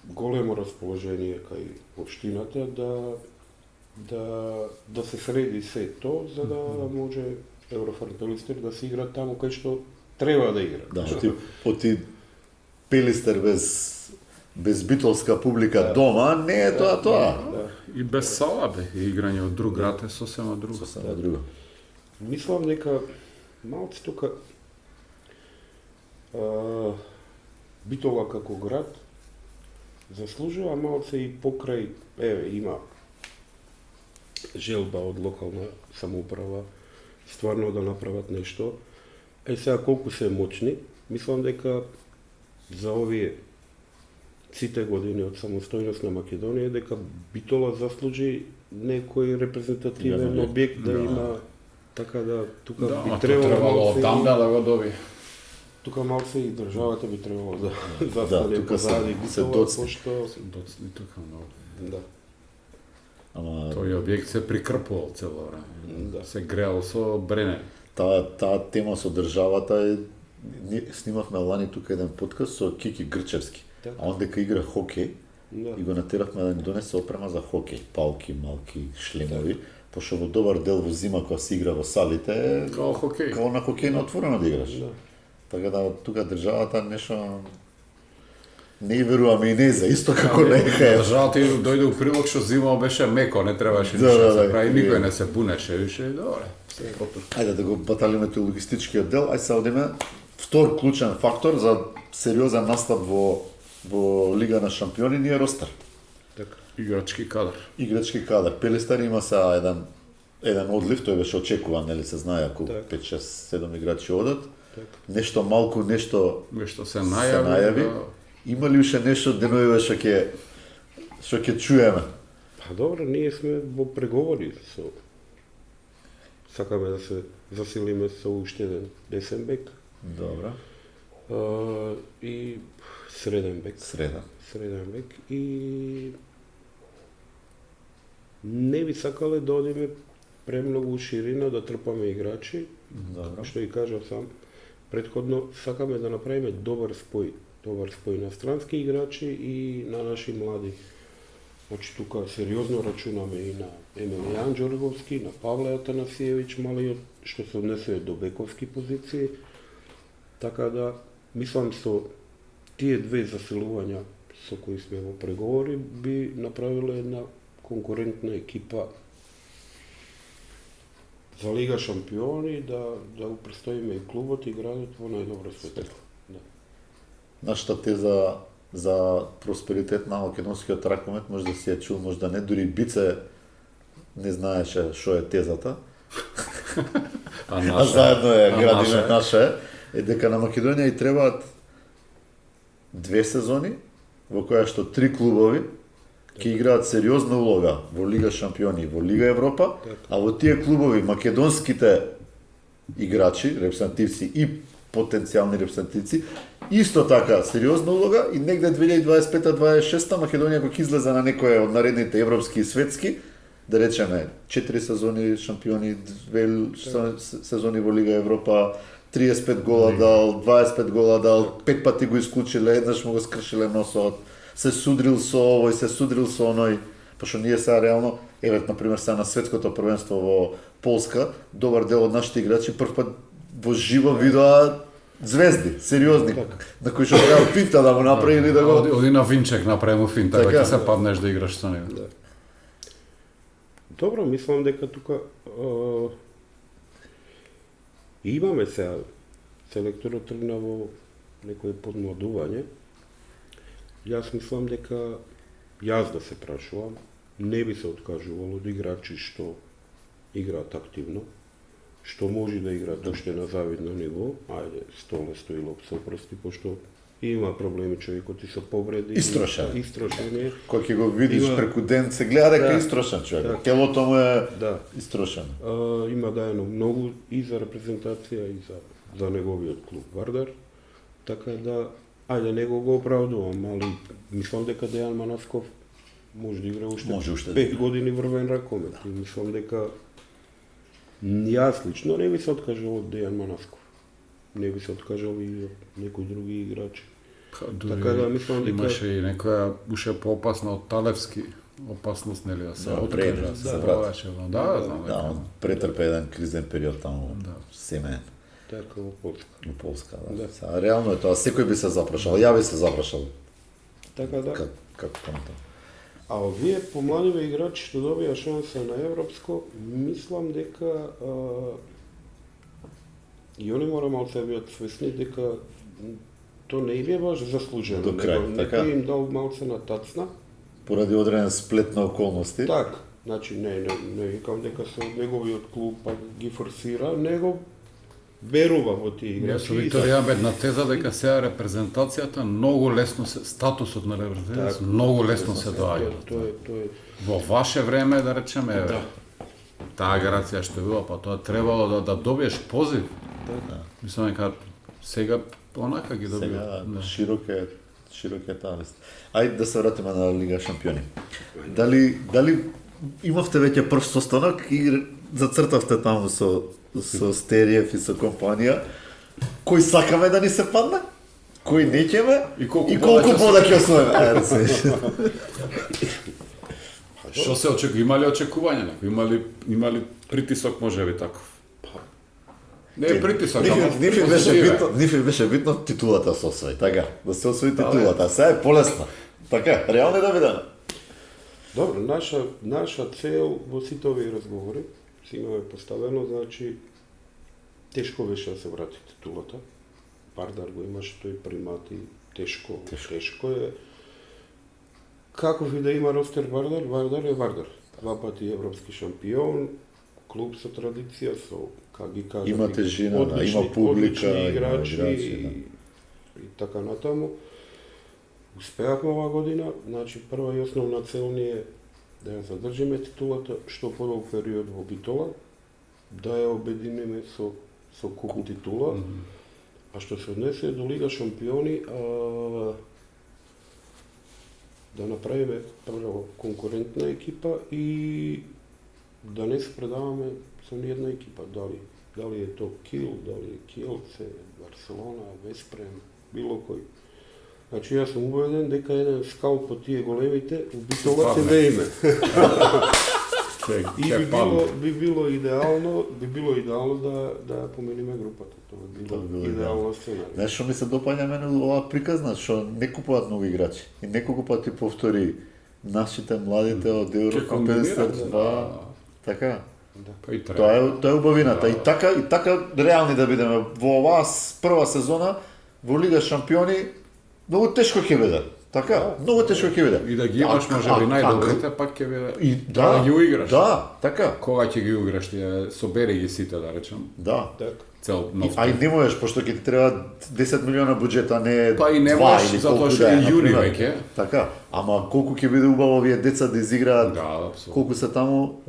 големо расположение кај општината да се среди се тоа за да може Еврофан Пелистер да се игра таму кај што треба да игра. Да, оти Пелистер без битолска публика дома, не е тоа. И без сала бе, и играње од друг град е сосема друго. Сосема друго. Мислам дека малце тука Битола како град заслужува малце и покрај, има желба од локална самоуправа стварно да направат нешто. Сега колку се моćни, мислам дека за овие сите години од самостојност на Македонија дека Битола заслужи некој репрезентативен објект да има, така да тука би требало одамна да го доби. Тука малце и државата би требало да застане позади Битола, пошто Се доцни тука многу. да. Ама Тој објект се прикрпувал цело време. Да. Се греал со брене. таа тема со државата е, снимавме лани тука еден подкаст со Кики Грчевски. Така. А он дека игра хокеј Да. и го натеравме да ни донесе опрема за хокеј, палки, малки, шлемови, пошто во добар дел во зима кога се игра во салите, Као хокеј. као на хокеј на отворено да играш. Да. Така да тука државата нешто не и веруваме и не за исто како не е. Државата им дојде у прилог што зимао беше меко, не требаше Да, ништо да, да се да. прави, никој не се бунеше више, добре. Се готово. Ајде да го баталиме тој логистичкиот дел, ај се одиме втор клучен фактор за сериозен настап во Лига на шампиони ни е ростер. Така. Играчки кадар. Играчки кадар. Пелистер има са еден одлив, тој беше очекуван, нели се знае ако Так. 5, 6, 7 играчи одат. Так. Нешто малку, нешто Што се се најави. најави. Да. Има ли уште нешто деновиве што ќе чуеме? Па добро, ние сме во преговори со сакаме да се засилиме со уште еден десен бек Добро. и среден бек. Среда. Среден бек и не би сакале да одиме премногу у ширина да трпаме играчи. Добро. Што и кажав сам, претходно сакаме да направиме добар спој на странски играчи и на наши млади. Значи тука сериозно рачунаме и на Емилијан Ѓорговски, на Павле Атанасиевиќ малиот, што се однесува до бековски позиции. Така да, мислам со тие две засилувања со кои сме во преговори би направиле една конкурентна екипа за Лига шампиони да упрестоиме и клубот и градот во најдобро светло. Да. Нашата теза за просперитет на македонскиот ракомет може да си ја чул, може да не, дури Бице не знаеше што е тезата, а заедно е градиме наше, е дека на Македонија и требаат 2 сезони во која што 3 клубови ќе играат сериозна улога во Лига шампиони и во Лига Европа, а во тие клубови македонските играчи, репрезентативци и потенцијални репрезентативци, исто така сериозна улога и негде 2025-26 Македонија кога излезе на некој од наредните европски и светски, да речеме 4 сезони шампиони, 2 сезони во Лига Европа, 35 гола дал, 25 гола дал, 5 пати го исклучиле, еднаш му го скршиле носот, се судрил со овој, се судрил со оној, пошто ние сега реално, например сега на светското првенство во Полска, добар дел од нашите играчи прв пат во живо видоа звезди, сериозни, на кои што треба финта да му направи или да го... Оди на Винчек направи му финта, Така. ќе се паднеш да играш со него. Да. Добро, мислам дека тука имаме сега селекторот тргна во некој подмладување. Јас мислам дека јас да се прашувам, не би се откажувал од играчи што играат активно, што може да играат уште на завидно ниво, ајде, Столе Стоилов се опрости, пошто има проблеми човекот и со повреди. Истрошен. Истрошен е. Кој ќе го видиш Има- преку ден, се гледа дека Да. е истрошен човек. Да. Телото му е Да. истрошено. Има даено многу и за репрезентација и за неговиот клуб Вардар. Така да, ајде, него го оправдувам, али мислам дека Дејан Манасков може да игра уште Може уште. 5 години врвен ракомет. И мислам дека јас лично не би се откажал од Дејан Манасков. Не би се откажал и од некои други играчи. Така да, мислам дека- имаше и некоја уште поопасна од Талевски опасност, нели, да се Да, откаже, пред, да се да, брат. враче, да, знам Да, дека. он претрпе еден кризен период таму, Да. семеен. Така во Полска. У Полска, Да. да. Сега, реално е тоа, секој би се запрашал, ја би се запрашал. Така да. Како контам. А овие помладиве играчи што добија шанса на европско, мислам дека и они мора малце да бидат свесни дека то не им е баш заслужено, До крај, него така? некој им дал малце на тацна. Поради одреден сплет на околности. Так, значи не викам дека се од неговиот клуб па ги форсира, него верува во тие Јас играчи. со Виктор имам една теза дека сега репрезентацијата многу лесно се статусот на репрезентацијата многу лесно се доаѓа. Тоа е Во ваше време, да речеме, Да. таа гарација што била, па тоа требало да добиеш позив. Да. Мислам дека сега онака ги добија. Сега Да. широк е таа листа. Ајде да се вратиме на Лига Шампиони. Дали имавте веќе прв состанок и зацртавте таму со Стериев и со компанија кој сакаме да ни се падне? Кој не ќеме? И колку колку бода ќе бода ќе освоиме? Ајде се. Што се очекува? Имали очекувања некои? Имали притисок можеби таков? Не е притисок, Ниф беше битно титулата се освои, така, да се освои титулата, сега е полесно. Така, реално е да видиме. Добро, наша цел во сите овие разговори си имаме поставено, значи тешко беше да се врати титулата. Вардар го имаше тој примат и тешко е. Каков и да има ростер Вардар е Вардар. Два пати европски шампион, клуб со традиција, со, как ги кажа, Има тежина, да, има публика, одлични има играчи играчи, и така натаму. Успеавме оваа година, значи прва и основна цел ни е да ја задржиме титулата што подолг период во Битола, да ја обединиме со куп титула. А што се однесе до Лига Шампиони, да направиме прво конкурентна екипа и да не се предаваме со ниједна екипа, дали е то Кил, дали е Киелце, Барселона, Веспрем, било кој. Значи јас сум убеден дека еден скаут по тие големите у Битола ќе веиме. И би било идеално да помениме групата. Тоа би било идеално сценарија. Знаеш што ми се допаѓа мене ова приказна, што не купуваат нови играчи. И неколку пати повтори нашите младите од Европа 52. Така. Па и треба. Тоа е убавината. И така реални да бидеме во оваа прва сезона во Лига Шампиони многу тешко ќе биде. Така, многу тешко ќе биде. И да ги имаш можеби најдобрите, пак ќе биде И да ги уиграш. Да, така. Кога ќе ги уиграш, тие собери ги сите, да речем. Да. Така. Цел нов. Ај не можеш, пошто ќе ти треба 10 милиона буџет, а не Па и не 2 можеш, или затоа колку што да е, е јуни например. веќе. Така, ама колку ќе биде убаво овие деца да изиграат, Да, апсолутно. колку се таму,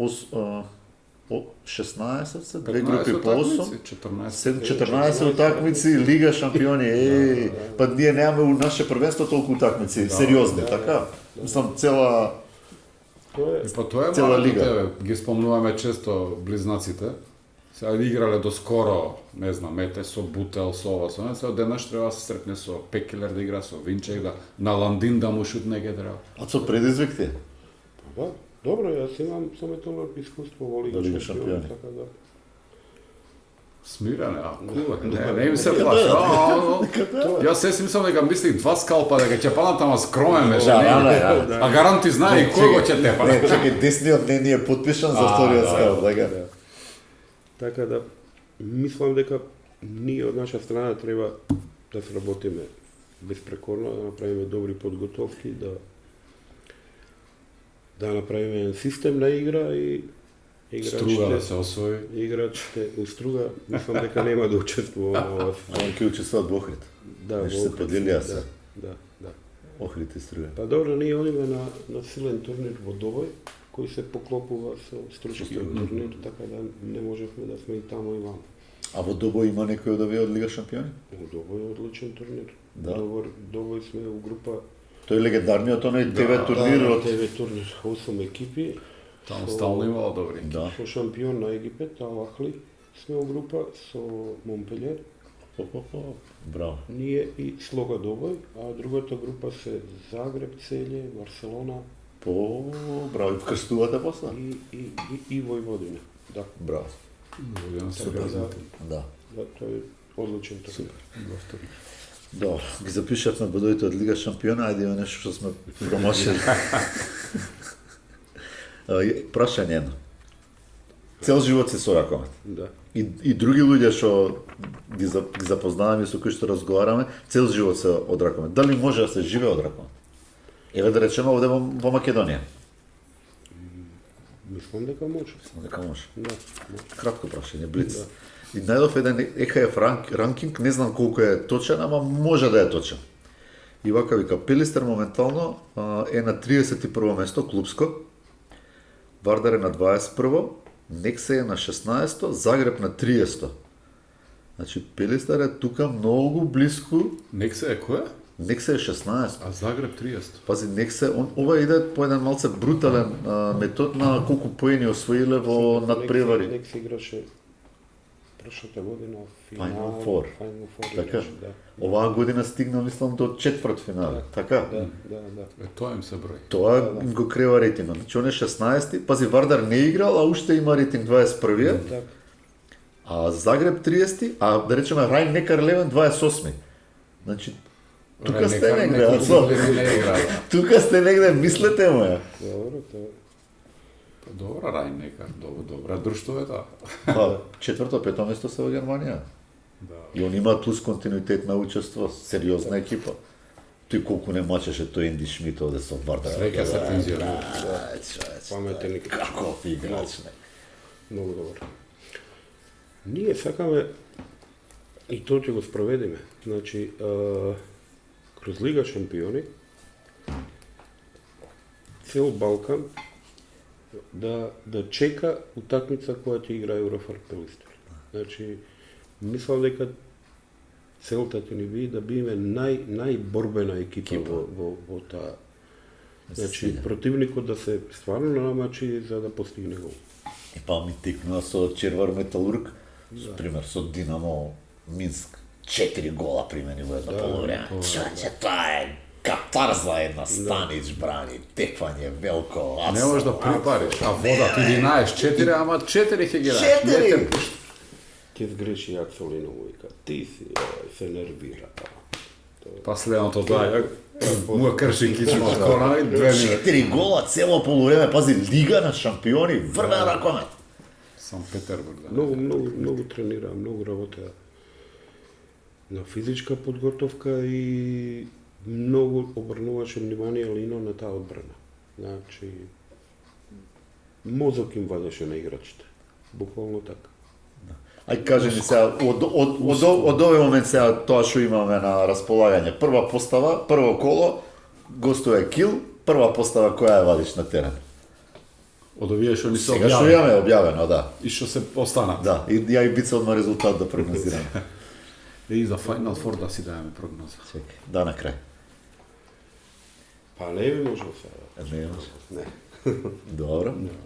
16 се, две групи по 8, 14 утакмици, Лига Шампиони, па ние немаме у наше првенство толку утакмици, сериозни, така? Мислам, цела... Тоа е. Па тоа е Цела малку лига. тебе. Ги спомнуваме често близнаците. Сега играле доскоро, не знам, ете со Бутел, со ова, со не, сега денаш треба да се сретне со Пекелер да игра, со Винчек, да на Ландин да му шутне ке треба. А со предизвик ти? Па да, добро, јас имам сометно искуство во Лига Лига Шампиони, Шампиони. така да. Смирен, не ми се плаши. Јас се си мислам дека мислих два скалпа, дека ќе паднат, ама скромен беше. А гаранти знае и кој го ќе тепа. Не, чекај, десниот не ни е подпишан за вториот скал, така? Така да, мислам дека ние од наша страна треба да сработиме безпрекорно, да направиме добри подготовки, да направиме еден систем на игра и Струга да се освои. играчите у Струга, мислам дека нема да учествува во ова. Он ќе учествуват во Охрид. Да, Нешто во се Охрид, поделија се. Да. Охрид и Струга. Па добро, ние одиме на силен турнир во Добој, кој се поклопува со стручкиот турнир, така да не можевме да сме и таму и ваму. А во Добој има некој од овие од Лига Шампиони? Добој е одличен турнир. Да. Добој сме у група. Тој легендарниот оној ТВ турнир од... ТВ турнир, 8 екипи. Таму стално имало добри. Да. Со шампион на Египет, Ал Ахли сме у група, со Монпелјер, Браво. ние и Слога Добој, а другата група се Загреб, Целје, Барселона Браво, и вкрстувате после? и Војводина. Да. Браво. Супер. Да. Да, тој е одличен тренер. Добро, ги запишавме бодовите од Лига Шампиона, ајде има нешто што сме промашили. Прашање едно. Цел живот се со ракомет. Да. И други луѓе што ги запознаваме и со кои што разговараме, цел живот се од ракомет. Дали може да се живее од ракомет? Еве да речеме овде во Македонија. Мислам дека може. Дека може. Да. Кратко прашање, блиц. И најдов еден ЕХФ ранкинг, не знам колку е точен, ама може да е точен. И вака вика, Пилистер моментално е на 31 место клубско, Вардар е на 21, Нексе е на 16, Загреб на 30. Значи Пилистер е тука многу близко. Нексе е која? Нексе е 16. А Загреб 30. Пази, Нексе, ова иде по еден малце брутален метод на колку поени освоиле во надпревари. Нек се играше прошата година финал. Final Four. Final Four Така. играше, да. Оваа година стигна, мислам, до четврт финале. Така? Да. Тоа им се брои. Тоа им го крева рейтингот. Значи, он е 16, пази, Вардар не играл, а уште има рейтинг 21, Так. а Загреб 30, а да речеме Рајн Некар Левен 28. Значи, тука сте негде, тука сте негде, мислете моја. Добро, тоа. Добра Рајн Некар, добра друштво е тоа. Па, четврто, пето место се во Германија. Да. И он има плюс континуитет на учество, сериозна екипа. Тој колку не мачеше тој Енди Шмит овде со Вардар. Среќа се пензионира. Паметен и Каков играч, не. Многу добар. Ние сакаме и тоа ќе го спроведеме. Значи, кроз Лига Шампиони цел Балкан да чека утакмица која ќе игра Еврофар Пилистер. Значи, мислам дека целта ќе ни биде да биеме најборбена екипа во таа. Значи, противникот да се стварно намачи за да постигне гол. И па ми тикнува со Червар Металург, со пример со Динамо Минск. 4 гола примени во едно полувреме. Чаје, тоа е катарза една, Станич брани, тепање, велко, Не можеш да припариш, а вода ти ги наеш 4, ама 4 ќе ги даеш. Не те пушти. Ќе сгреши Аксолино вика, ти си, се нервира. Па следното тоа му крши кичмо од колана и 2 минути. 4 гола цело полувреме, пази, Лига на шампиони, врвен ракомет. Сам Петербург, да. Многу тренира, многу работа на физичка подготовка и многу обрнуваше внимание Лино на таа одбрана. Значи, мозок им вадеше на играчите. Буквално така. Ај кажи ми сега, од овој момент сега тоа што имаме на располагање. Прва постава, прво коло, гостува Кил, прва постава која ја вадиш на терен. Од овие што ни се Сега што објавени имаме објавено, да. и што се останат. Да, и ја и бица одма резултат да прогнозираме. И за Final Four да си даваме прогноза. Чекај, да на крај. Па не би можел сега. Не може. Не.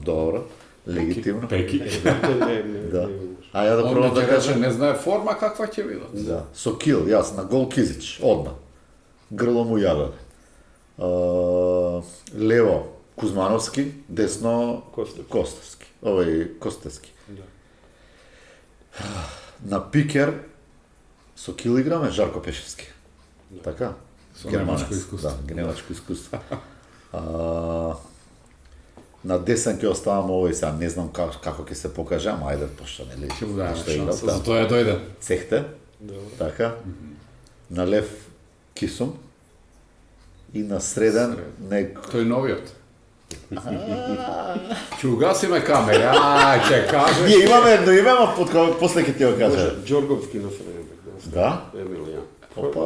Добро, легитимно. Пеки. Не, Да. не може. А ја да Он пробам да ќе рече, кажам. не знае форма каква ќе биде. Да, со Кил, јас на гол Кизич, одма. Грло му јаве. Лево Кузмановски, десно Костовски. Овој Костевски. Да. На пикер со Кил играме Жарко Пешевски. Така? Со Германец. немачко искуство. Да, немачко искуство. На десен ќе оставам овој сега, не знам како ќе се покаже, ама ајде, пошто нели. Ќе му дадеме што играл, шанса, да. за тоа е дојден. Цехте, Добро. така. На лев Кисум. И на среден Тој новиот. Ќе угасиме камери, ќе кажеш. Ние имаме едно име, ама после ќе ти го кажа. Може, Џорговски на среден бек. Да? Емилијан. Опа,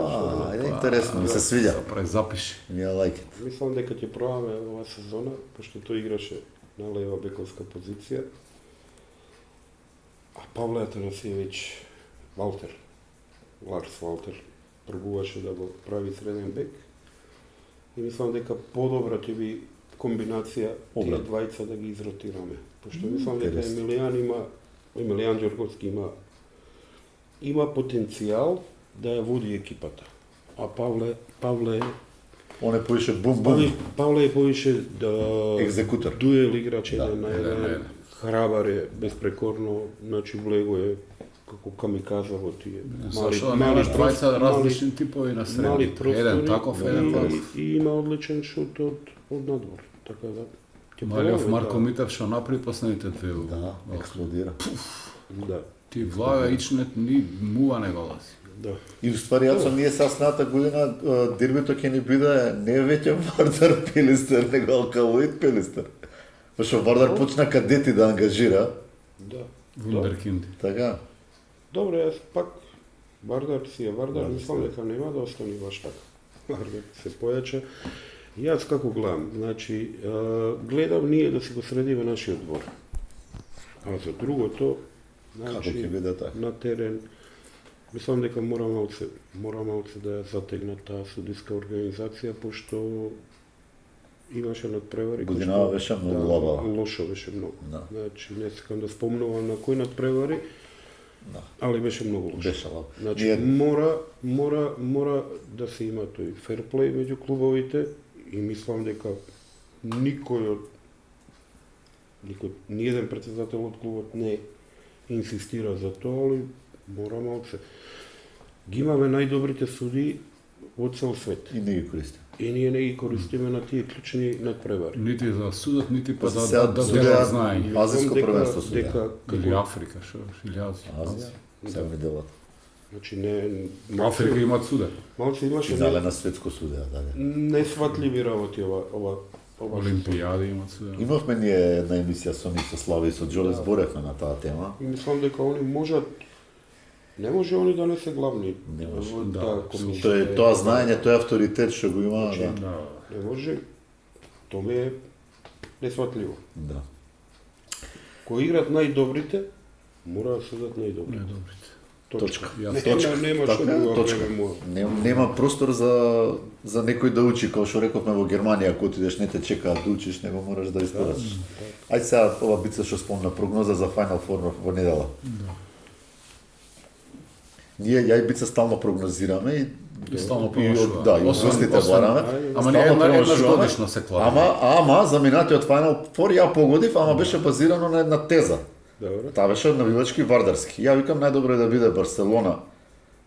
ајде интересно, ми се свиѓа. Запре запиши. Ми ја like it. Мислам дека ќе пробаме оваа сезона, пошто тој играше на лева бековска позиција. А Павле Атанасиевич, Ларс Валтер, пробуваше да го прави среден бек. И мислам дека подобра ќе би комбинација тие двајца да ги изротираме. Пошто мислам дека Емилијан Џорговски има потенцијал да ја води екипата. А Павле Он е повише бум-бум. Павле е повише Екзекутор. дуел играч еден на еден на еден, еден. Храбар е безпрекорно, значи влего е како камиказа во тие Зашто немаш тројца различни типови на мали средите. Еден таков, еден таков. и има одличен шут од надвор. Така да ќе Малиов помогне, Марко Митев што направи последните две. Да, експлодира. Да, Ти влага ичнет ни мува не голаси. да. И уствари, јас ние са сната година дербито ќе ни биде не веќе Вардар Пелистер, него Алкалоид Пелистер. Пошто Вардар почна кадети да ангажира, Да. Вундеркинди. така. Добре, јас пак Вардар си е Вардар, мислам дека нема да остани баш така. Вардар се појача. Јас како гледам, значи, гледам ние да се го средиме нашиот двор. А за другото, Како ќе биде така? на терен, мислам дека мора малце да ја затегнат таа судиска организација, пошто имаше надпревари. Годинава беше многу лабава. Лошо беше многу. Да. Значи, не сакам да спомнувам на кој надпревари, Да. али беше многу лошо. Беше лаб. Значи, Ние- мора да се има тој ферплей меѓу клубовите и мислам дека ниеден претседател од клубот не инсистира за тоа, али мора малце. Ги имаме најдобрите суди во цел свет. И не ги користи. И ние не ги користиме на тие клучни надпревари. Нити за судот, нити па Сега да судеа- делат знаење. Азијско Дека- првенство судеа. дека Или Африка, шо, или Азија. Азија, сега ми делат. Значи не Африка имат суде. малце имаше Финале на светско судеа, даде. несватливи работи ова Олимпијади имат суде. Имавме ние една емисија со нив, со Слави и со Джоле, зборевме на таа тема. И мислам дека они можат. Не може они да не се главни Не може, во да, таа комисија. Тоа знаење, тој авторитет што го има, да. Да. Не може. Тоа ми е несватливо. Да. Кои играат најдобрите, мора да судат Не најдобрите. добрите. Точка. Точка. Нема што Така, друго точка. време мора. Нема простор за некој да учи, како што рековме во Германија, ако отидеш не те чекаат да учиш, него мораш да испорачиш. Ајде сега ова бица што спомна, прогноза за Final Four во недела. Ние ја и бица стално прогнозираме И стално и промашува. да, и Освен- гостите освен- бараме. Ама Стално не еднаш промашуваме. годишно се клади. Ама за минатиот Final Four ја погодив, ама беше базирано на една теза. Добро. Таа беше навивачки вардарски. Ја викам најдобро е да биде Барселона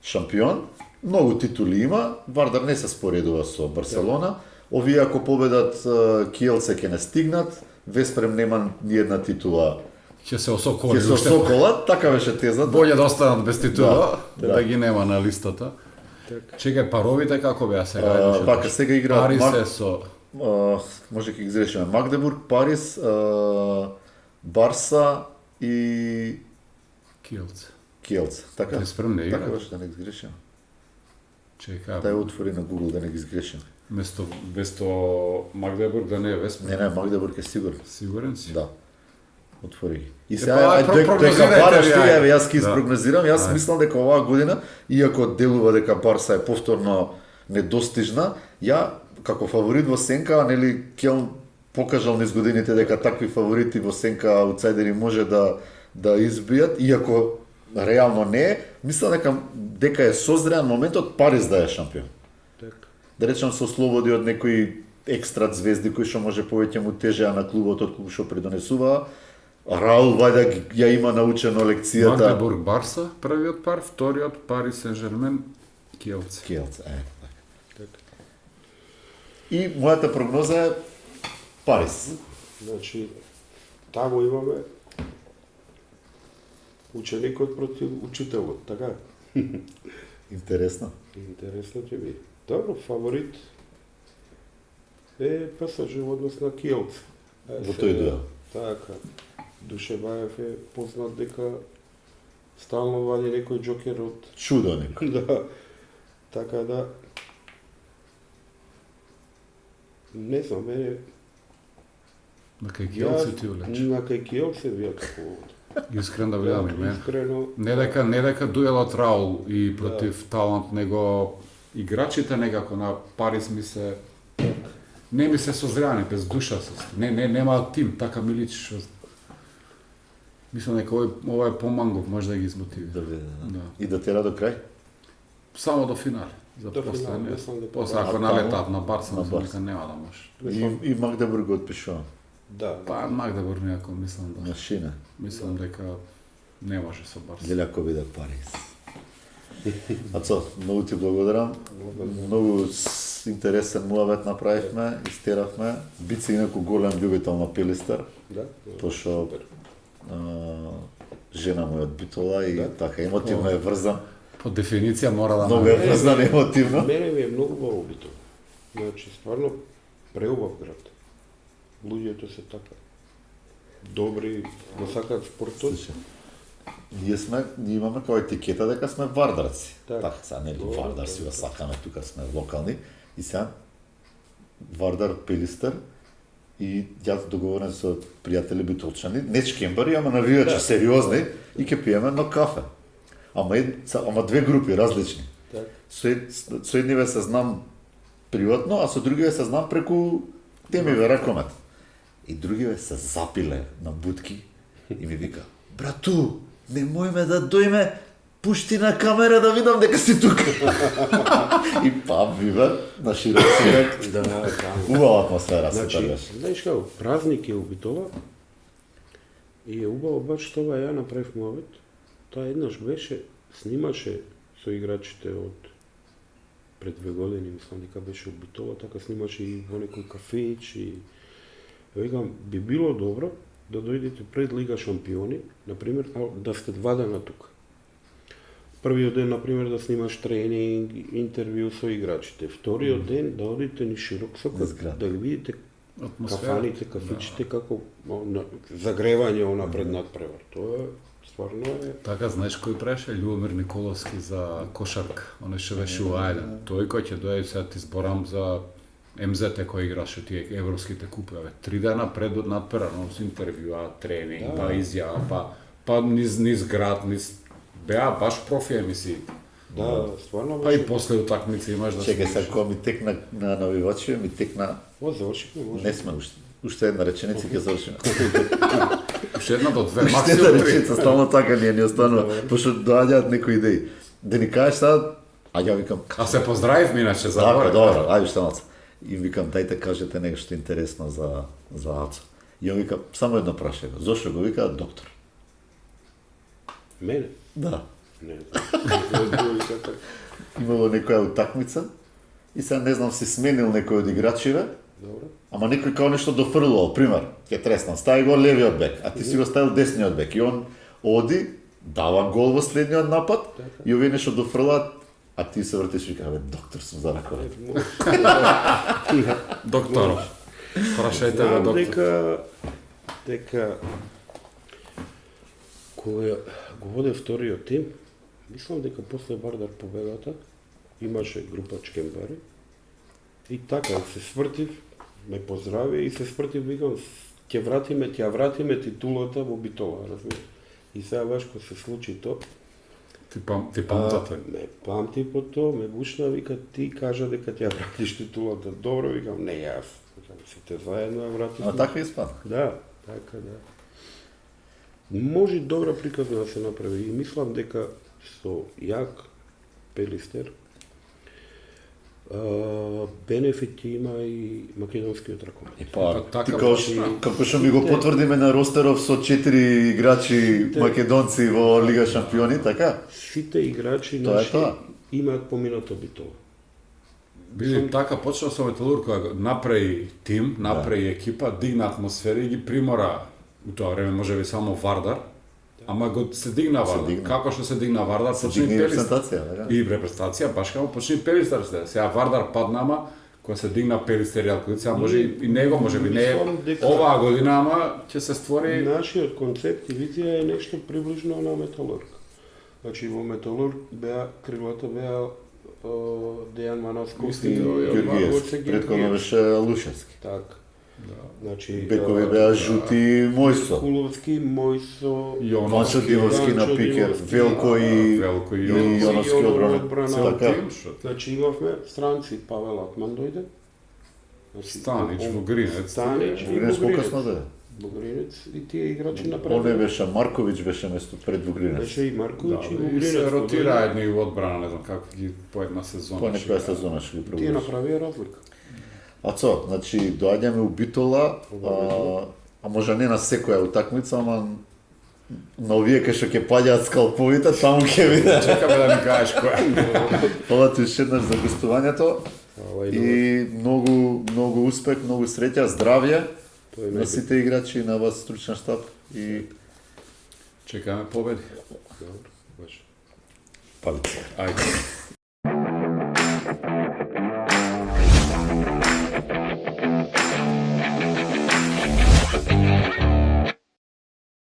шампион. Многу титули има, Вардар не се споредува со Барселона. Овие ако победат Киелце ќе не стигнат, Веспрем нема ни една титула. Ќе се осоколи Ќе се уште. соколат, така беше тезата. Болje да останат без титула, Да, да ги нема на листата. Чекај, паровите како беа сега? А, пака сега играат Пари Мак- се со може ќе ги изрешиме. Магдебург, Парис, Барса и Киелце. Киелце. Така? Веспрем не Така игра. беше да не ги изгрешиме. Чекај, Дај отвори на Google да не ги изгрешиме. место Магдебург да не е Веспрем. Не, Магдебург е сигурен. Сигурен си? Да. Отвори ги. И Па, сега прогнозирајте дека бараш ви, ти, ајде. еве јас ќе Да. испрогнозирам, јас Ајде. мислам дека оваа година, иако делува дека Барса е повторно недостижна, ја како фаворит во сенка, нели Келн покажал низ годините дека такви фаворити во сенка аутсайдери може да избијат, иако реално не е, мислам дека е созреан моментот Париз да е шампион. Така. Да речам со слободи од некои екстра звезди кои што може повеќе му тежеа на клубот од колку што придонесуваа. Раул вајда ја има научено лекцијата. Магдебург Барса, првиот пар, вториот Пари Сен-Жермен, Киелце. Киелце, Така. И мојата прогноза е Париз. Значи, таму имаме ученикот против учителот, така? Интересно. Интересно ќе биде. Добро, фаворит е ПСЖ во однос на Киелце. Во тој дуел. Така. Душебаев е познат дека стално вади некој џокер од Чудо некој. да. Така да не знам, мене На кај Киелце ти улеч. на кај Киелце вија како Искрен да видам и мен. искрено Не дека дуелот Раул и против талант, него играчите некако на Париз не ми се созреани, без душа се. Нема тим, така ми личи што. Мислам дека ова е помангов, може да ги измотиви. Да види, да. Да. И да тера до крај? Само до финале. За До после финале, не. мислам дека После А ако таму? налетат на Барса, На мислам Барса. дека нема да може. И Магдебург го отпишувам. Да, Па Магдебург некако мислам да. Машина. Мислам дека не може со Барса. Гледа ако биде Парис. Ацо, многу ти благодарам. Многу интересен муавет направивме, истеравме. Бит си инаку голем љубител на Пилистер, да. пошто жена му е од Битола и така емотивно е врзан. По дефиниција мора да Многу е врзан емотивно. Мене ми е многу убаво Битола. Значи, стварно преубав град. Луѓето се така добри, го сакаат спортот. Слушай, ние имаме која етикета дека сме вардарци. Така. Така, сега нели Добро, Вардар си го добро. сакаме, тука сме локални. И сега Вардар Пилистер и јас договорен со пријатели битолчани, не чкембари, ама навијачи Да. сериозни и ќе пиеме едно кафе. Ама две групи различни. Така. Со едниве се знам приватно, а со другиве се знам преку темиве ракомет. И другиве се запиле на будки и ми вика: "Брату, немојме да дојме, пушти на камера да видам дека си тука." И па вива на широк свет. Да, да. Убава атмосфера се Значи, беше. знаеш како, празник е у Битола и е убаво баш тоа ја направив муавет. Тоа еднаш беше, снимаше со играчите од пред 2 години, мислам дека беше у Битола, така снимаше и во некој кафеич и викам, би било добро да дојдете пред Лига шампиони, например, да сте 2 дена тука. Првиот ден, например, да снимаш тренинг, интервју со играчите. Вториот ден да одите ни широк На сокот, зграда. да ги видите Атмосфера. кафаните, кафичите, како загревање напред надпревар. Тоа стварно е... Така, знаеш кој преше? Љубомир Николовски за кошарка. Оне ше беше у Ајден. Тој кој ќе дојде, сега ти зборам за МЗТ кој играше тие европските купови. 3 дена пред надпревар, с интервјуа, тренинг, па изјава, па низ град, низ беа баш профи емисии. Да, стварно Па и беше... после утакмици имаш да Чекај, слушаш. сега кога ми текна на навивачи, ми текна... О, завршивме, може. Не сме уште една реченица ќе завршиме. Уште една до две, Уште една максимум три. реченица, стално така ни останува, пошто доаѓаат некои идеи. Да ни кажеш сега, а ја викам, А се поздравивме иначе за така, добро, ајде уште малце. И викам, дајте кажете нешто интересно за Ацо. И он вика, само едно прашање, зошто го вика доктор? Мене? Да. Не, не, така. Имало некоја утакмица и сега не знам си сменил некој од играчиве, Добро. ама некој као нешто дофрлувал, пример, ќе треснам, стави го левиот бек, а ти си го ставил десниот бек и он оди, дава гол во следниот напад и овие нешто дофрлаат, а ти се вртиш и вика, бе, доктор сум за ракове. Докторов. Прашајте го Знам доктор. дека кога го воде вториот тим, мислам дека после Вардар победата имаше група чкембари и така се свртив, ме поздрави и се свртив, викам, ќе вратиме титулата во Битола, разбираш. И сега баш кога се случи тоа, Ти памтате. ме памти по тоа, ме бушна, вика, ти кажа дека ќе ја вратиш титулата. Добро, викам, не јас. Викам, сите заедно ја вратиме. А така испадна. Да, така да. Може добра приказна да се направи и мислам дека со јак Пелистер бенефити има и македонскиот ракомет. И па, Така, ти баш, како што ми го потврдиме на ростеров со 4 играчи македонци во Лига шампиони, така? Сите играчи Тоа е наши тоа. имаат поминато Битола. Биде така, почнал со Металург кога направи тим, направи екипа, дигна атмосфера и ги примора. У тоа време можеби само Вардар, ама го се дигна Вардар. дигна. Како што се дигна Вардар, Се почна и дигна и Пелистер. репрезентација, така? И репрезентација, баш како почна и Пелистер след. Сега Вардар падна, ама кога се дигна Пелистер и Алкодица, сега може и него, може би не е Мислам дека- оваа година, ама ќе се створи. Нашиот концепт и визија е нешто приближно на Металург. Значи во Металург крилата беа Дејан Манасков Исти, и Георгиевски, Гоце предходно Георгиевски. беше Лушевски. Така. Значи Бекови беа Жути Мојсо. Куловски, Мојсо, Ванчо Дивовски на пикер, Велко и Велко и и Јоновски одбрана. одбрана. Цел Така. тим, што Значи имавме странци, Павел Атман дојде. Значи, Станич, Вогринец. Станич и Вогринец покасно да е. Бугринец и тие играчи Он не направи. беше Марковиќ, беше место пред Вугринец. Беше и Марковиќ и Да, и Бугринец. се ротира едни у одбрана, не знам како ги по една сезона. По ќе некоја играат. сезона што ги Тие пробуваш. направија разлика. Значи, доаѓаме у Битола, а може не на секоја утакмица, ама на овие кај што ќе паѓаат скалповите, таму ќе виде. Чекаме да ми кажеш која. Фала ти уште еднаш за гостувањето и многу успех, многу среќа, здравје Тоа е на сите играчи, на вас стручен штаб и Чекаме победи. Добро, може. палица. Ајде.